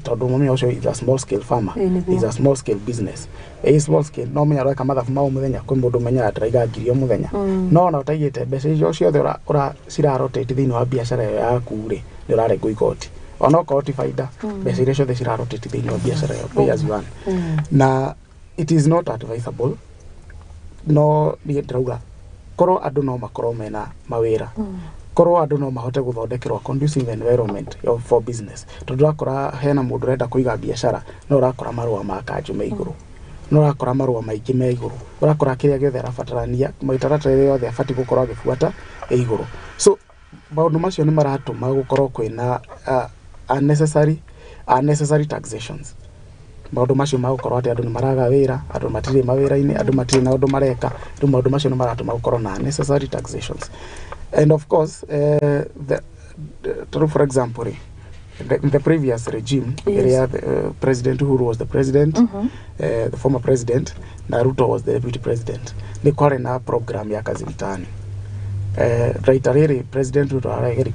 tondu mumenya ucio is a small scale farmer, is a small scale business. A small scale no menya roka mathabu ma muthenya kwi mundu menya atiraiga ngiri o muthenya. No na utaigite mbeca icio ciothe ura cirarotate thiini wa biashara yaku ri ni urarengwo igoti. Ono koti faida mbeca iria ciothe cirarotate thiini wa biashara yaku pay as you earn. Na it is not advisable no ni ndirauga korwo andu no makorwo mena mawira korwo andu no mahote guthondekerwa conducive environment for business tondu urakora hena mundu renda kuiga biashara no urakora marua ma kanju me iguru no urakora marua maingi me iguru urakora kiria giothe arabatarania maitaratara yothe afati gukorwo agifuata e iguru so maundu macio ni maratuma gukorwo kwina unnecessary taxations. Maundu macio magukorwo ati andu ni maraga wira andu matire mawira-ini andu matire na undu mareka ru maundu macio ni maratuma gukorwo na unnecessary taxations. And of course for example the previous regime area the president who was the president the former president na Ruto was the deputy president ni kware na program ya kazi mtaani right arere president Ruto arageri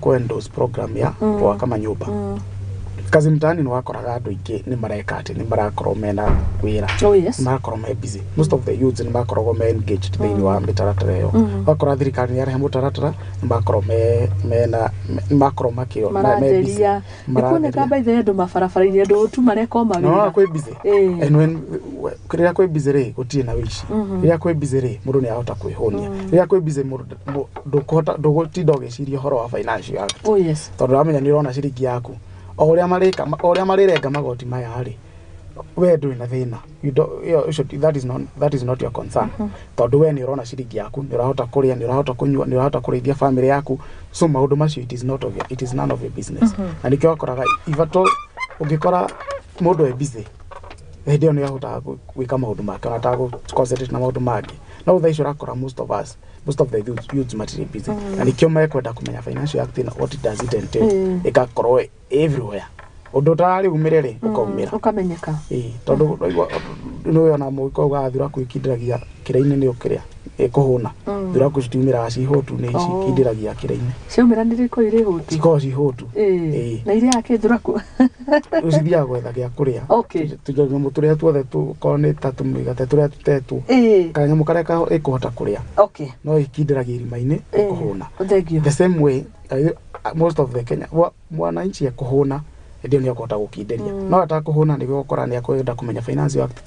kwendorse program ya kwa kama nyumba kazi mtaani ni wakoraga andu ingi ni mareka ati ni marakorwo mena wira marakorwo me busy most of the youths ni marakorwo me engaged thiini wa mitaratara iyo wakora thirikari ni yarehe mutaratara ni marakorwo mena marakorwo makio me busy
nikune kamba ithe andu mabarabara-ini andu tu mareka mawira
no kwe busy and when kiria kwe busy ri gutie na wici kiria kwe busy ri mundu ni ahota kwihonia kiria kwe busy mundu ndugutinda ugiciria horo wa financial act tondu ramenya ni urona ciringi yaku oria marirenga magoti maya ri we nduri na thina that is not your concern tondu we ni urona ciringi yaku ni urahota kuria ni urahota kunyua ni urahota kurithia family yaku so maundu macio it is none of your business na nikio akoraga ivato ungikora mundu e busy ndio ni ahota gwika maundu make na tago concentrate na maundu mangĩ no thaicũ rakora most of the youths material busy na nikio mekwenda kumenya financial act na what it does it entail igakorwo everywhere undu tari umirere ukaumira
ukamenyeka
tondu no yona muiko gathura kwikindiragia kiraini ni ukiria ikuhuna thura kucitumira cihotu ni cikindiragia kiraini
ciumira ndiriko iri hotu
ciko cihotu
na iria yake thura ku
ucithia gwetha gia kuria tujoge muturia tuothe tukone tatu migate turia tutetu kanyamu kareka ikuhota kuria no ikindiragia irimaini ikuhuna the same way most of the Kenya mwananchi ekuhuna ndio ni akota gukinderia no atakuhuna ni gukora ni akwenda kumenya finance act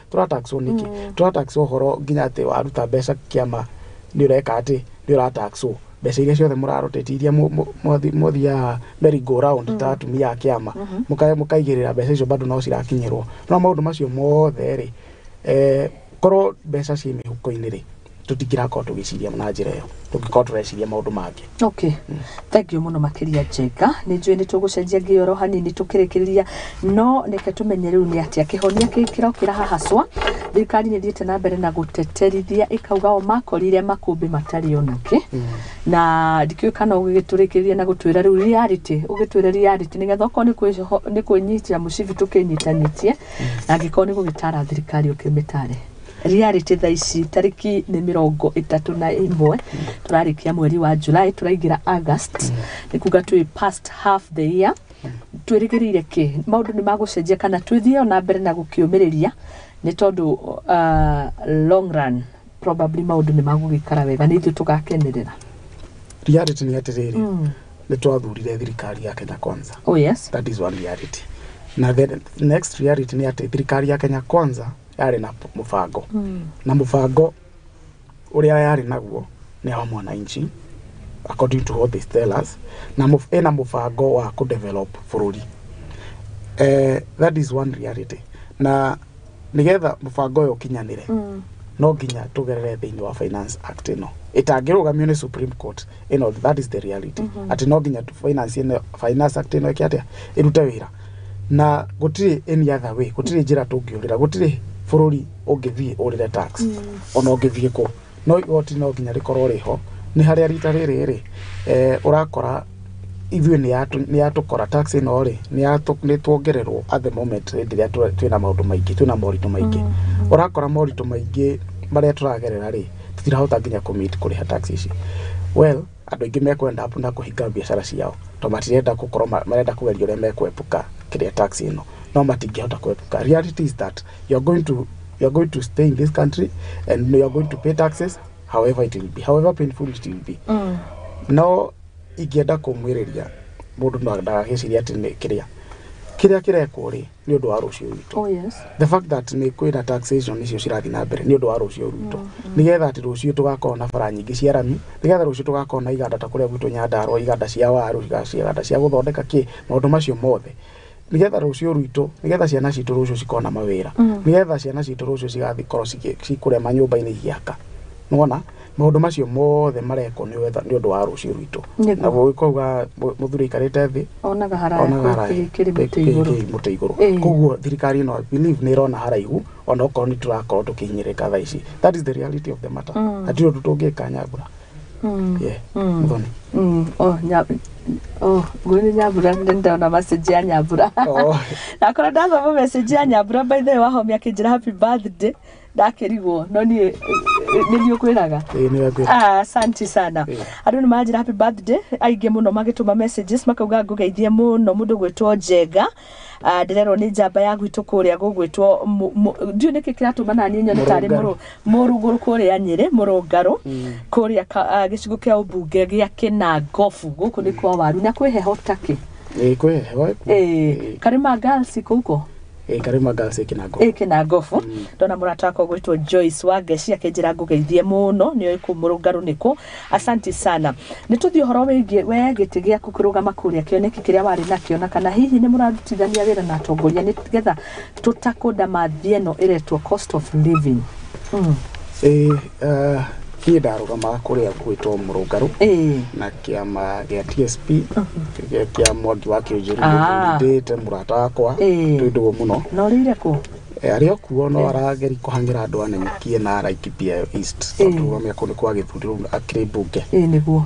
tura tax oniki tura tax horo nginya ati waruta mbeca kiama ni ureka ati ni ura tax mbeca iria ciothe murarotetiria muthia merry go round ta atumia kiama mukaigirira mbeca icio bado no cirakinyirwo no maundu macio mothe ri korwo mbeca ci mihuko-ini ri tutikirakorwo tugiciria na njira iyo tugikorwo tureciria maundu mangi
thank you muno makiria Njenga ni njui ni tugucenjia ngioro hanini tukirikiria no neke tumenye riu ni atia kihonia kikiro kirahahacwa thirikari ni thiete na mbere na guteterithia ikauga o makorire makumbi matari onake na ndikio kana ugiturikiria na gutwira riu reality nigetha ko ni kunyitira mucibi tukinyitanitie na ngiko ni gugitara thirikari ukimitare reality thaici tariki ni 31 turarikia mweri wa July turaigira August nikuga twi past half the year twirigirire ki maundu ni magucenjia kana twithio na mbere na gukiumiriria ni tondu long run probably maundu ni magugikara wega ni ithu tugakenerera
reality ni atiriri ni twathurire thirikari ya Kenya Kwanza that is one reality na the next reality ni ati thirikari ya Kenya Kwanza yari na mufango na mufango uria yari naguo ni wa mwananchi according to what they tell us na mufango wa ku develop bururi that is one reality na nigetha mufango yo kinyanire no ginya tugerere thiini wa finance act no itangirugamio ni Supreme Court that is the reality ati no ginya tu finance act no ikiatia irute wira na gutiri any other way gutiri njira tungiurira gutiri bururi ungithie urire tax ona ungithie ko no igoti no ginya rikorwo riho ni haria rita riri urakora ithuĩ nĩ yatũkora tax ĩno rĩ nĩ tuongererwo at the moment rĩrĩa twĩna maũndũ maingĩ twĩna moritũ maingĩ ũrakora moritũ maingĩ marĩa tũragerera rĩ tutirahota nginya kũmeet kũrĩha tax ici well andũ aingĩ mekwenda na kũhinga biacara ciao to matirenda gũkorwo marenda kũgeria ũrĩa mekwepuka kĩrĩa tax ĩno no matingĩhota kwepuka reality is that you are going to stay in this country and you are going to pay taxes however it will be however painful it will be no ingĩenda kũmwĩrĩria mũndũ ndagagĩciria atĩ nĩ kĩrĩa kĩrekwo rĩ nĩ ũndũ wa rũciũ rwitũ the fact that nĩ kwĩna taxation icio cirathiĩ na mbere nĩ ũndũ wa rũciũ rwitũ nĩgetha atĩ rũciũ tũgakorwo na bara nyingĩ cia rami nĩgetha rũciũ tũgakorwo na iganda ta kũrĩa gwitũ Nyandarua iganda cia waru iganda cia gũthondeka maũndũ macio mothe nĩgetha rũciũ rwitũ nĩgetha ciana citũ rũciũ cikona mawĩra nĩgetha ciana citũ rũciũ cigathiĩ korwo cikũrĩa manyũmba-inĩ igĩaka nona maũndũ macio mothe marekwo nĩ ũndũ wa rũciũ rwitũ na gũkauga mũthuri ikarĩte thĩ
onaga haraya kĩrĩ
mũtĩ igũrũ koguo thirikari ĩno believe nĩ ĩrona haraihu ona okorwo nĩ tũrakorwo tũkĩhinyĩrĩka thaa ici that is the reality of the matter hatirĩ ũndũ tũngĩka Nyambura Muthoni
gwini Nyambura ndaona message ya Nyambura nakora ndathoma message ya Nyambura by the way wahomia kĩnjĩra happy birthday ndakĩrigwo no niĩ nĩniĩ kwĩraga asante sana andũ nĩ manjĩra happy birthday aingĩ mũno magĩtũma messages makauga ngũgeithie mũno mũndũ gwĩtwo Njenga ndĩrerwo nĩ njamba ya gwitũ kũrĩa gũgwĩtwo ndiũ nĩkĩ kĩratũma na niĩ nyone tarĩ mũrugũrũ kũrĩa Nyĩrĩ mũrũngarũ kũrĩa gĩcigo kĩa ũmbunge gĩa Kĩnangobu gũkũ nĩ kwa waru na kwĩheho takĩ
kwĩheho
Karima girls kũuko
Karima girls
Kĩnangobu ndona mũrata wakwa gwĩtwo Joyce Wangeci akĩnjĩra ngũgeithie mũno nĩ oĩ mũrũngarũ nĩkũ asante sana nĩ tũthiĩ ũhoro wĩgiĩ we gĩtĩ gĩaku kũrũgama kũrĩa kĩoneki kĩrĩa warĩ nakĩo na kana hihi nĩ mũrarutithania wĩra na atongoria nĩgetha tũtakũnda mathĩ ĩno ĩretwo cost of living
niĩ ndarũgama kũrĩa gwĩtwo mũrũngarũ na kĩama gĩa TSP kĩa Mwangi wa Kĩũnjĩrĩ ndĩte mũrata wakwa twĩndũgũ mũno
no rĩire kũ
arĩa kuo no arageri kũhangĩra andũ anenyikie na Laikipia East tondũ mĩako nĩ kwa gĩthurĩro akĩrĩ mbunge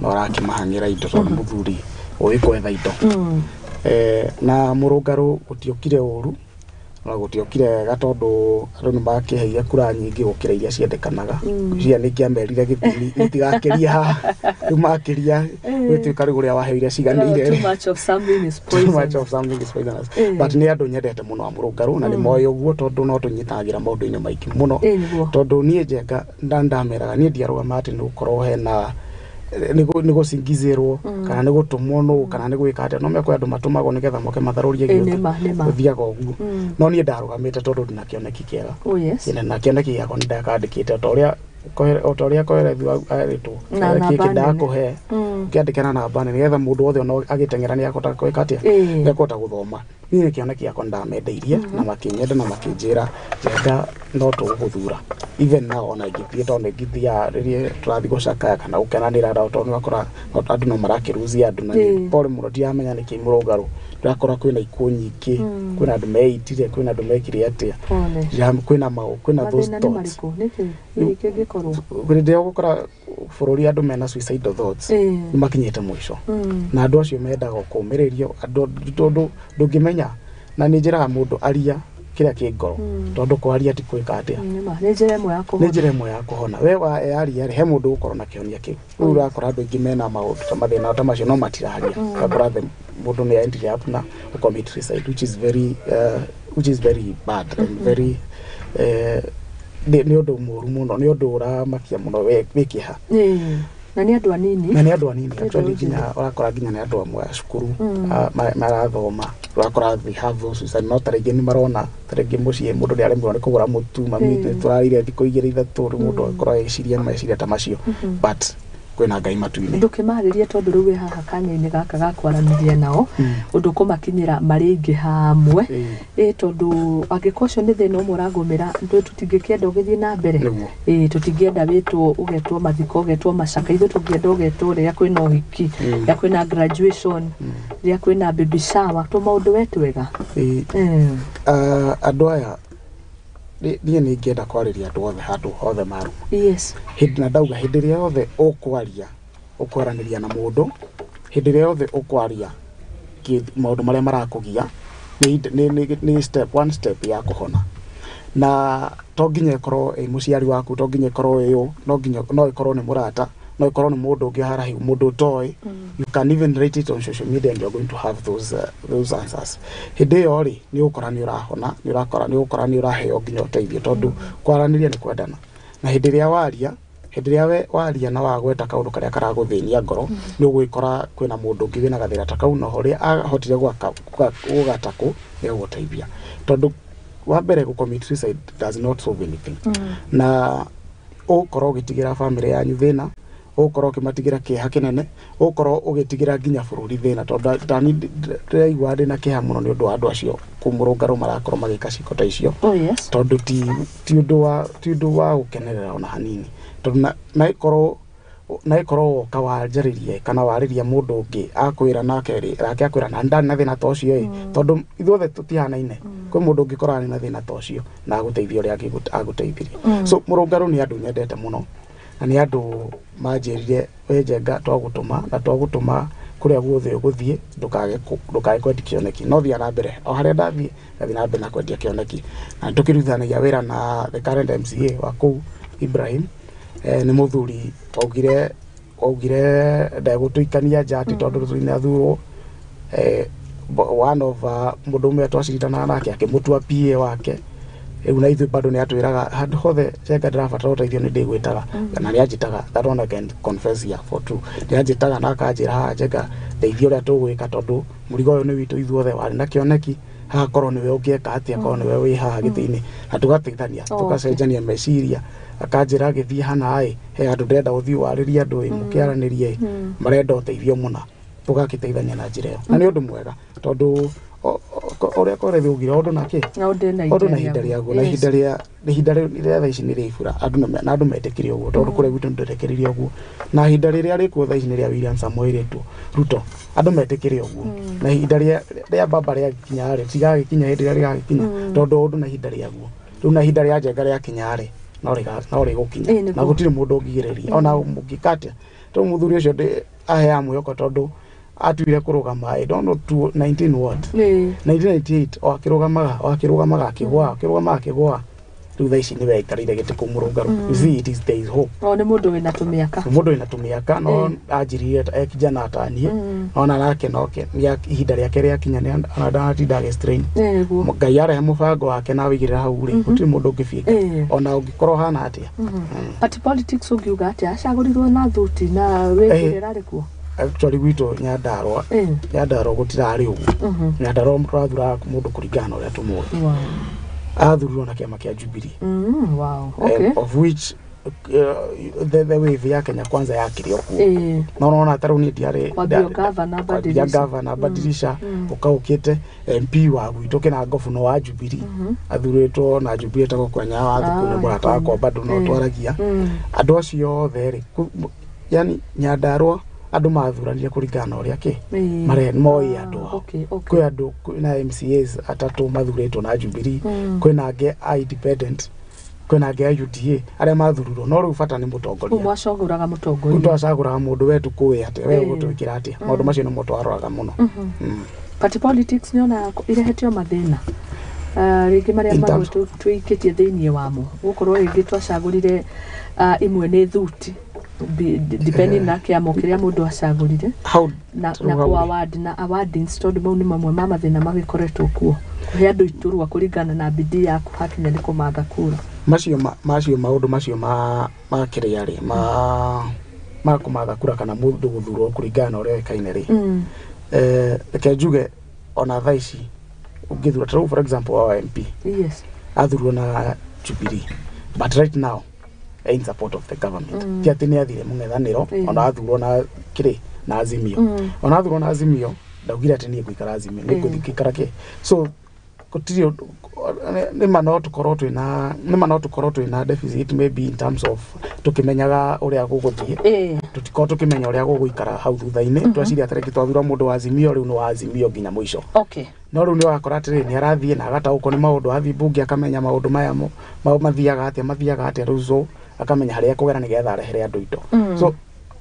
no arakĩmahangĩra indo tondũ mũthuri ũĩ kwetha indo na mũrũngarũ gũtiokire ũru na gũtiokire wega tondũ andũ nĩ makĩheire kura nyingĩ gũkĩra iria ciendekanaga cia nĩ kĩamerire gĩthimi mũtigakĩria haha rĩu makĩria gwĩtuĩka rĩu ũrĩa waheire ciganĩire
too much of something is poisonous
but nĩ andũ nyendete mũno a mũrũngarũ na nĩ moĩ ũguo tondũ no tũnyitagĩra maũndũ-inĩ maingĩ mũno tondũ niĩ Njenga ndameraga niĩ ndiarũgama atĩ nĩ gũkorwo hena nĩ gũcingizĩrwo kana nĩ gũtũmwo nũ kana nĩ gwĩka atĩa no mekwe andũ matũmagwo nĩgetha moke matharũrie gĩothe gũthiaga ũguo no niĩ ndarũgamĩte tondũ ndina kĩoneki kĩega na kĩoneki gĩakwa nĩ ndakandĩkĩte o ta ũrĩa koerethi arĩtwo kĩkĩ ndakũhe ũkĩandĩkana namba nĩgetha mũndũ wothe ona agĩteng'era nĩ akũhota gwĩka atĩa nĩ akũhota gũthoma niĩ kĩoneki gĩakwa ndamendeirie na makĩnyenda na makĩnjĩra Njenga no tũgũgũthura even now ona ingĩthiĩ tondũ nĩ ngĩthiaga rĩrĩa tũrathiĩ gũcakaya kana gũkenanĩra tondũ nĩwakora andũ no marakĩruzia andũ na pole mũno ndiramenya nĩkĩ mũrũngarũ ndĩrakora kwĩna ikuũ nyingĩ kwĩna andũ meitire kwĩna andũ mekire atĩa kwĩna those thoughts rĩrĩa ũgũkora bũrũri andũ mena suicidal thoughts nĩ makinyĩte mũico na andũ acio mendaga kũũmĩrĩrio tondũ ndũngĩmenya na nĩ njĩraga mũndũ aria kĩrĩa kĩ ngoro tondũ kwaria ti kwĩka atĩa
nĩ njĩra
ĩmwe ya kũhona we waria he mũndũ gũkorwo na kĩhonia kĩu rĩu ũrakora andũ aingĩ mena maũndũ ta mathĩna ta macio no matiraria ũgakora mũndũ nĩ endire up na commit suicide which is very bad and very nĩ ũndũ mũru mũno nĩ ũndũ ũramakia mũno wĩkĩha
na nĩ andũ anini
actually nginya ũrakora nginya nĩ andũ amwe a cukuru marathoma ũrakora they have those suicide no tarĩngĩ nĩ marona tarĩngĩ mũciĩ mũndũ nĩ aremwo nĩ kũgũra mũtu mami tũrarire thikũ 2-3 rĩu mũndũ akorwo eciria meciria ta macio but kwĩna Ngai matu-inĩ
ndũkĩmarĩrie tondũ rĩu wĩ haha kanya-inĩ gaka ga kwaranĩria nao ũndũ kũmakinyĩra marĩ aingĩ hamwe tondũ angĩkorwo ũcio nĩ thĩna ũmwe ũragũmĩra tũtingĩkĩenda ũgĩthiĩ na mbere tũtingĩenda wĩtwo ũgetwo mathiko ũgetwo macaka ithuĩ tũngĩenda ũgetwo rĩrĩa kwĩna ũhiki rĩrĩa kwĩna graduation rĩrĩa kwĩna baby shower tũmaũndũ wetwega
andũ aya niĩ nĩ ngĩenda kwarĩria andũ othe handũ hothe maruma
yes
na ndauga hĩndĩ ĩrĩa yothe ũkwaria ũkwaranĩria na mũndũ hindi ria othe ukwaria maundu maria marakugia ni one step ya kuhona na to nginya ikorwo muciari waku to nginya ikorwo no ikorwo ni murata no ikorwo ni mundu ungi harahi mundu toy you can even rate it on social media and you're going to have those answers hindi yo ri ni ukora ni urahona ni ukora ni uraheo nginya uteithio tondu kwaraniria ni kwendana na hindi ria waria na wagweta kaundu karia karaguthinia ngoro ni ugwikora kwina mundu ungi wina gathira ta kau no hori ahotire gugataku ni guteithia tondu wa mbere commit suicide does not solve anything na ukorwo gitigira family yanyu thina ukorwo kimatigira kiha kinene ukorwo ugitigira nginya bururi thina tondu tani ndiraigua ndi na kiha muno ni undu wa andu acio kumurungaro marakorwo magika ciko ta icio tondu ti undu wa gukenerera ona hanini tondu na ikorwo kawanjaririe kana wariria mundu ungi akwira nake akwira na ndani na thina tocio tondu ithuothe tutihanaine kwi mundu ungi korani na thina tocio na aguteithia uria aguteithirie so murungaro ni andu nyendete muno na ni andu manjirire wenjenga twagutuma kuria guothe uguthie ndukage kwendi kioneki no thia na mbere o haria ndathie na mbere na kwendia kioneki na tukiruthanagia wira na the current MCA wa kuu Ibrahim ni muthuri augire ndagutuikania njati tondu tuina thuro one of mundu umwe twacirindana nake akimutua PA wake una ithu bado ni atwiraga handu hothe cenga ndirabatara uteithio ni ndigwitaga na ni anjitaga that one I can confess here for true ni anjitaga na akanjira cenga ndeithio ria tugwika tondu murigo uyu ni witu ithuothe wari na kioneki ha korwo niwe ungieka atia korwo niwe wi haha githini na tugateithania tugacenjania meciria akanjira githii hana he andu ndenda uthii wariria andu mukiaranirie marenda uteithio muna tugakiteithania na njira iyo na ni undu mwega tondu oria korethe ugira undu nake undu na hinda riaguo na hinda ria thaa ici ni riifura andu metekirie uguo tondu kuria gwitu ndetekirie uguo na hinda riria rikuo thaa ici ni ria William Samoei Ruto andu metekirie uguo na hinda ria baba ria kinya ri tigagikinya hindi ria rigagikinya tondu undu na hinda riaguo riu na hinda ria njenga ria kinya ri no ri gukinya na gutire mundu ungigiriria ona mungikatia tondu muthuri ucio ahea mwiyoko tondu atuire kurugama I don't know 1998 o akirugamaga akigwa riu thaa ici ni wekarire giti kumurungaro you see it is there is hope
ni mundu wina tumiaka
no anjirire kijana atanie ona nake noke ihinda riake riakinya ni anatinda gestrain Ngai arehe mubango wake na wigirira hau ri gutire mundu ungibinga ona ungikorwo hana atia
at politics ungiuga atia acagurirwo na thuti na wigirira rikuo
actually wito Nyandarua gutirari uguo Nyandarua murathura mundu kuringana uria tumuri athurirwo na kiama kia Jubilee of which the wave ya Kenya kwanza yakirio kuo no unaona taru ni diare governor badilisha ukaukite MP wa gwito kina governor wa Jubilee athuritwo na Jubilee tako kwanya wa thukuru murata kwa bado no twaragia andu acio othe yani Nyandarua andu mathurania kuringana uria ki mare moi andu kwi andu na MCAs atatu mathuritwo na Jubilee kwina ange independent kwina ange UDA aria mathurirwo no riu bata ni mutongoria twacaguraga mundu wetu kuwi ati we gutwikira ati maundu macio ni mutwaroraga muno
party politics niona irehetio mathina ringi maria magwitu twikitie thiini wamo gukorwo ringi twacagurire imwe ni thuti depending na kiamo kiria mundu acagurire na kwa award na awardings tondu mau ni mamwe ma mathina magikoretwo kuo kuhe andu iturwa kuringana na bidii yaku hakinya ni kumatha kura macio maundu macio ma kiria ri ma kumatha kura kana mundu guthurwo kuringana uria ekaine ri reke njuge ona thaa ici ungithura true for example our MP athurwo na Jubilee but right now in support of the government ti ati ni athire mung'ethaniro ona athurwo na kiri na Azimio ona athurwo na Azimio ndaugire ati ni gwikara Azimio ni guthikikara ke so kutirio ni mano tukorwo twina deficit maybe in terms of tukimenyaga uria guguthie tutiko tukimenya uria guguikara hau thutha-ini twaciri atareki twathura mundu wa Azimio riu no Azimio nginya mwisho no riu ni wakora atiri ni arathie na agataũkwo ni maundu athi bunge akamenya maundu maya mathiaga atia riu so akamenya haria kugera ni getha arehere andu indo so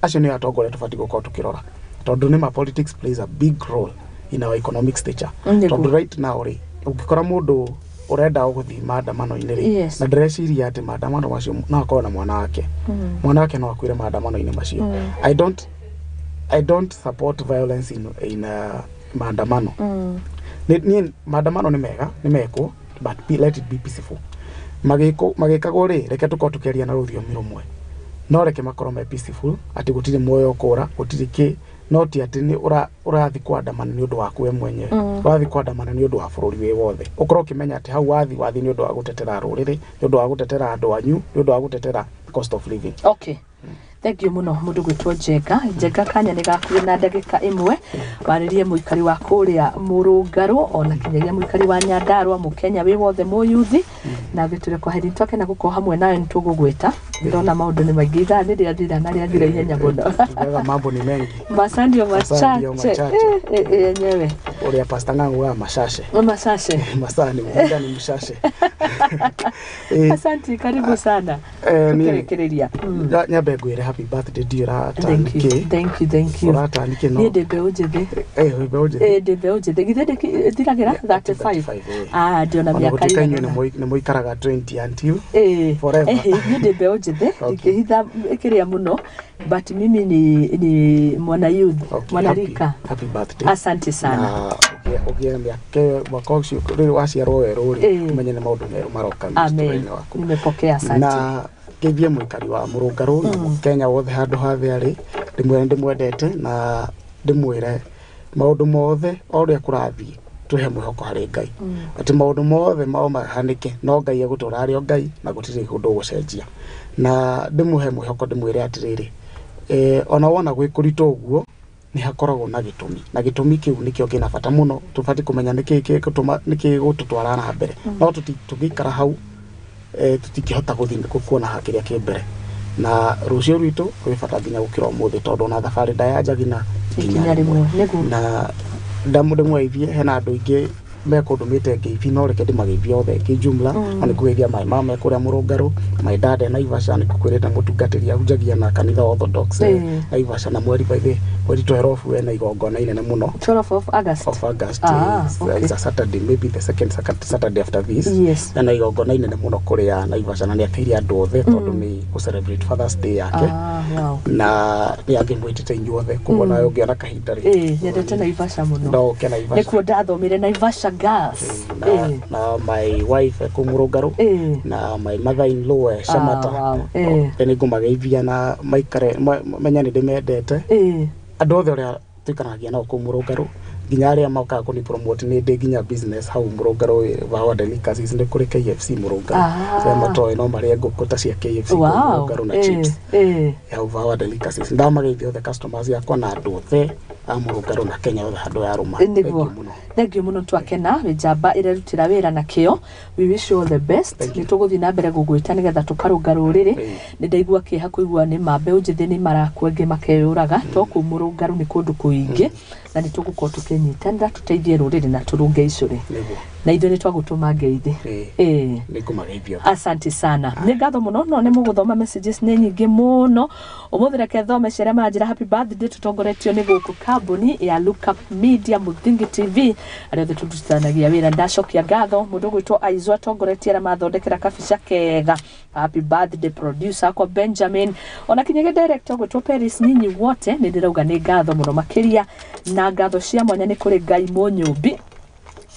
acio ni atongoria tubati gukorwo tukirora
tondu nima politics plays a big role in our economic stature tondu right now ri ukikora mundu urenda guthi maandamano-ini ri na ndreciria ati maandamano macio no akorwo na mwana wake no akwire maandamano-ini macio I don't support violence in maandamano ni maandamano ni mega ni meko but let it be peaceful magikagwo ri reke tuko tukeria na rũthiomi rumwe no reke makorwo me peaceful ati gutire moyo kura gutire ki no ti ati ni urathi kwandamana ni undu waku we mwenyewe urathi kwandamana ni undu wa bururi we wothe ukorwo kimenya ati hau wathi ni undu wa gutetera ruriri ni undu wa gutetera andu anyu ni undu wa gutetera cost of living.
Okay, thank you muno mundu gwitwo Njenga kanya ni gakuwe na ndagika imwe baririe muikari wa kuria Murungaru ona kinyagia muikari wa Nyandarua Mukenya we wothe muyuthi na gitire kwa heri twake na guko hamwe nawe nitugugwita ndona maundu ni maingi tha ni ria na ria thira ihenya muno
mambo ni mengi
masandio machache yenyewe
uria pasta ngangu wa mashashe masani muda ni mshashe
asante karibu sana tukirekereria
nyabe gwire happy birthday dear
thank you ni ndebe ujithe ndebe ujithe githende thiragira 35 ndio na miaka
ni muikaraga 20 until forever
ni ndebe ujithe ikihitha ikiria muno but mimi ni mwana youth mwana rika
happy birthday
asante sana
ogia miaka makoshi riri waciarwo weru ri menye ni maundu meru maroka
amen nimepokea asante
na kithie muikari wa Murungaru Kenya wothe handu hathe ari ndimwendete na ndimwire maundu mothe oria kurathie tuhe mwihoko hari Ngai ati maundu mothe mao mahanike no Ngai egutura ari Ngai na gutiri undu gucenjia na ndimuhe mwihoko ndimwire atiriri ona wona gwikuritu uguo ni hakoragwo na gitumi kiu nikio kina bata muno tubati kumenya niki gututwara na mbere no tugikara hau tutikihota kuona hakiria kimbere na rucio rwitu rwibata nginya gukira umuthi tondu na thabari ndayajagina
kinya rimwe
na ndamude mwaithie hena andu ingi mekundumite ngiithi no reke ndimagithia othe kijumla ani kugeithia my mama kuria Murungaru my dad na Naivasha ni kukwirita mutungatiri ahujagia na kanitha Orthodox Naivasha na mweri weri 12 we na igongona inene muno
12 of August
it's a Saturday maybe the second Saturday after this na igongona inene muno kuria Naivasha na ni athiria andu othe tondu ni ku celebrate Father's Day yake na ni angimwitite inyuothe kuona yo ngiona kahinda ri
nyendete Naivasha muno
no ke Naivasha
nikuo ndathomire Naivasha girls
na my wife ku Murungaru na my mother-in-law Shamata ni ngumageithia na maikare menya ni ndimendete andu othe uria tuikaragia nao ku Murungaru nginya aria mauka ku ni promote ni ndi nginya business hau Murungaru wa delicacies ndi kuri KFC Murungaru sema toy no maria ngukuta cia KFC Murungaru na chips ya wa delicacies ndamageithia the customers yakwa na andu othe a Murungaru na Kenya othe handu ya ruma
thank you muno twakena njamba irerutira wira na kio we wish you all the best ni tuguthi na mbere gugwita nigetha tukarunga ruriri ni ndaigua kiha kuigua ni mambe unjithi ni marakwenge makeyuraga to ku Murungaru ni kundu kuingi na ni tuguko tukenyitana tuteithie ruriri na turunge icuri na indo ni twagutuma ngeithi
ni kumageithia
asante sana ni ngatho muno no ni muguthoma messages ni nyingi muno umuthire ke thome ciara manjira happy birthday tutongoretio ni guku kambuni ya Look Up Media Muthingi TV aria tututanagia wira ndacokia ngatho mundu gwitwo Aizwa tongoretie ara mathondekera kabica kega happy birthday producer kwa Benjamin ona kinyege director gwitwo Paris nyinyi wote ni ndirauga ni ngatho muno makiria na ngatho cia mwanya ni kuri Ngai Munyumbi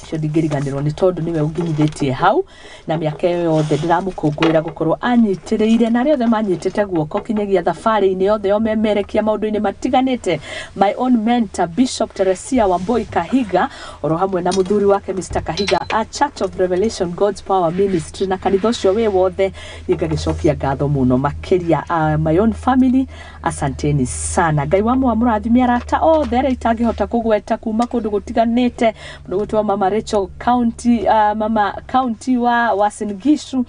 cio ndigiriganirwo ni tondu niwe unginyithetie hau na miaka yothe ndiramukungwira gukorwo anyitiriire na riothe manyitite guoko kinyagia thafari-ini yothe omemerekia maundu-ini matiganite my own mentor Bishop Teresia Wambui Kahiga oro hamwe na muthuri wake Mr Kahiga a Church of Revelation God's Power Ministry na kanitha ucio we wothe ningagicokia ngatho muno makiria my own family asanteni sana Ngai wa mũrathimia arata othe aria itangihota kugweta kuma kundu gutiganite mundu gwitwo mama Rachel County mama County wa Uasin Gishu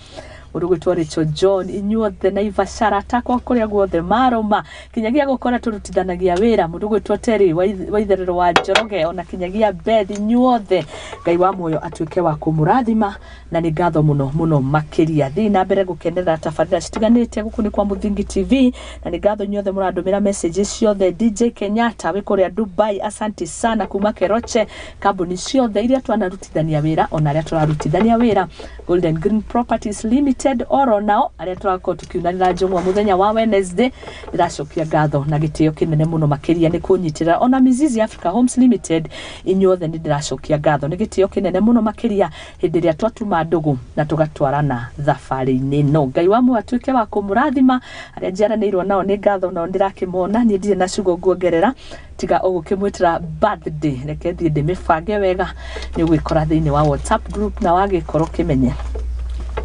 mundu gwitwo Rachel John inyuothe na Ivashara takwa kuria guothe maroma kinyagia gukora turutithanagia wira mundu gwitwo Terry waitherero wa Njoroge ona kinyagia Beth inyuothe Ngai wa muoyo atuike wa kumurathima na ni ngatho muno makiria thina mbere gukenera tabarira citiganite guku ni kwa Muthingi TV na ni ngatho inyuothe murandomira messages ciothe DJ Kenyatta we kuria Dubai asante sana kuma Keroche kambuni ciothe iria twanarutithania wira ona aria turarutithania wira Golden Green Properties Limited oro nao aria turakorwo tukiunanira njungwa muthenya wa Wednesday ndiracokia ngatho na gitio kinene muno makiria ni kunyitira ona Mizizi Africa Homes Limited inyuothe ni ndiracokia ngatho ni gitio kinene muno makiria hindi ria twatuma ndugu na tugatwarana thabari-ini no Ngai wa muoyo atuike wa kumurathima aria njiaranirwo nao ni ngatho nao ndirakimona ni ndire na cugo nguongerera tiga ugukimwitira birthday reke thie ndimibange wega ni gwikora thiini wa WhatsApp group na wagikoro kimenye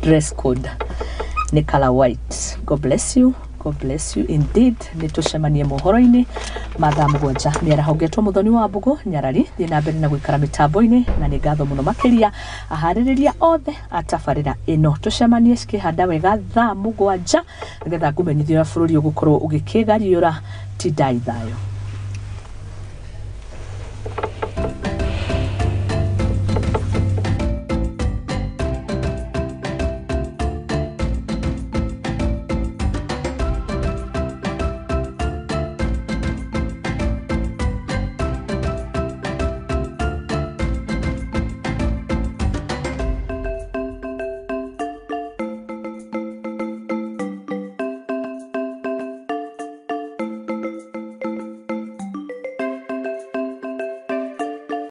dress code ni color white. God bless you indeed. Nitucemanie mohoro-ini mathaa 7 mĩarahogetwo Muthoni wa Wambugu-NYARARI thina mbere na gwikara mitambo-ini na ni ngatho muno makiria ahaririria othe atabarira ino tucemanie cikihanda wega thaa 7 nigetha ngumenithio ya bururi ugukorwo ugikigariura ti ndai thayo.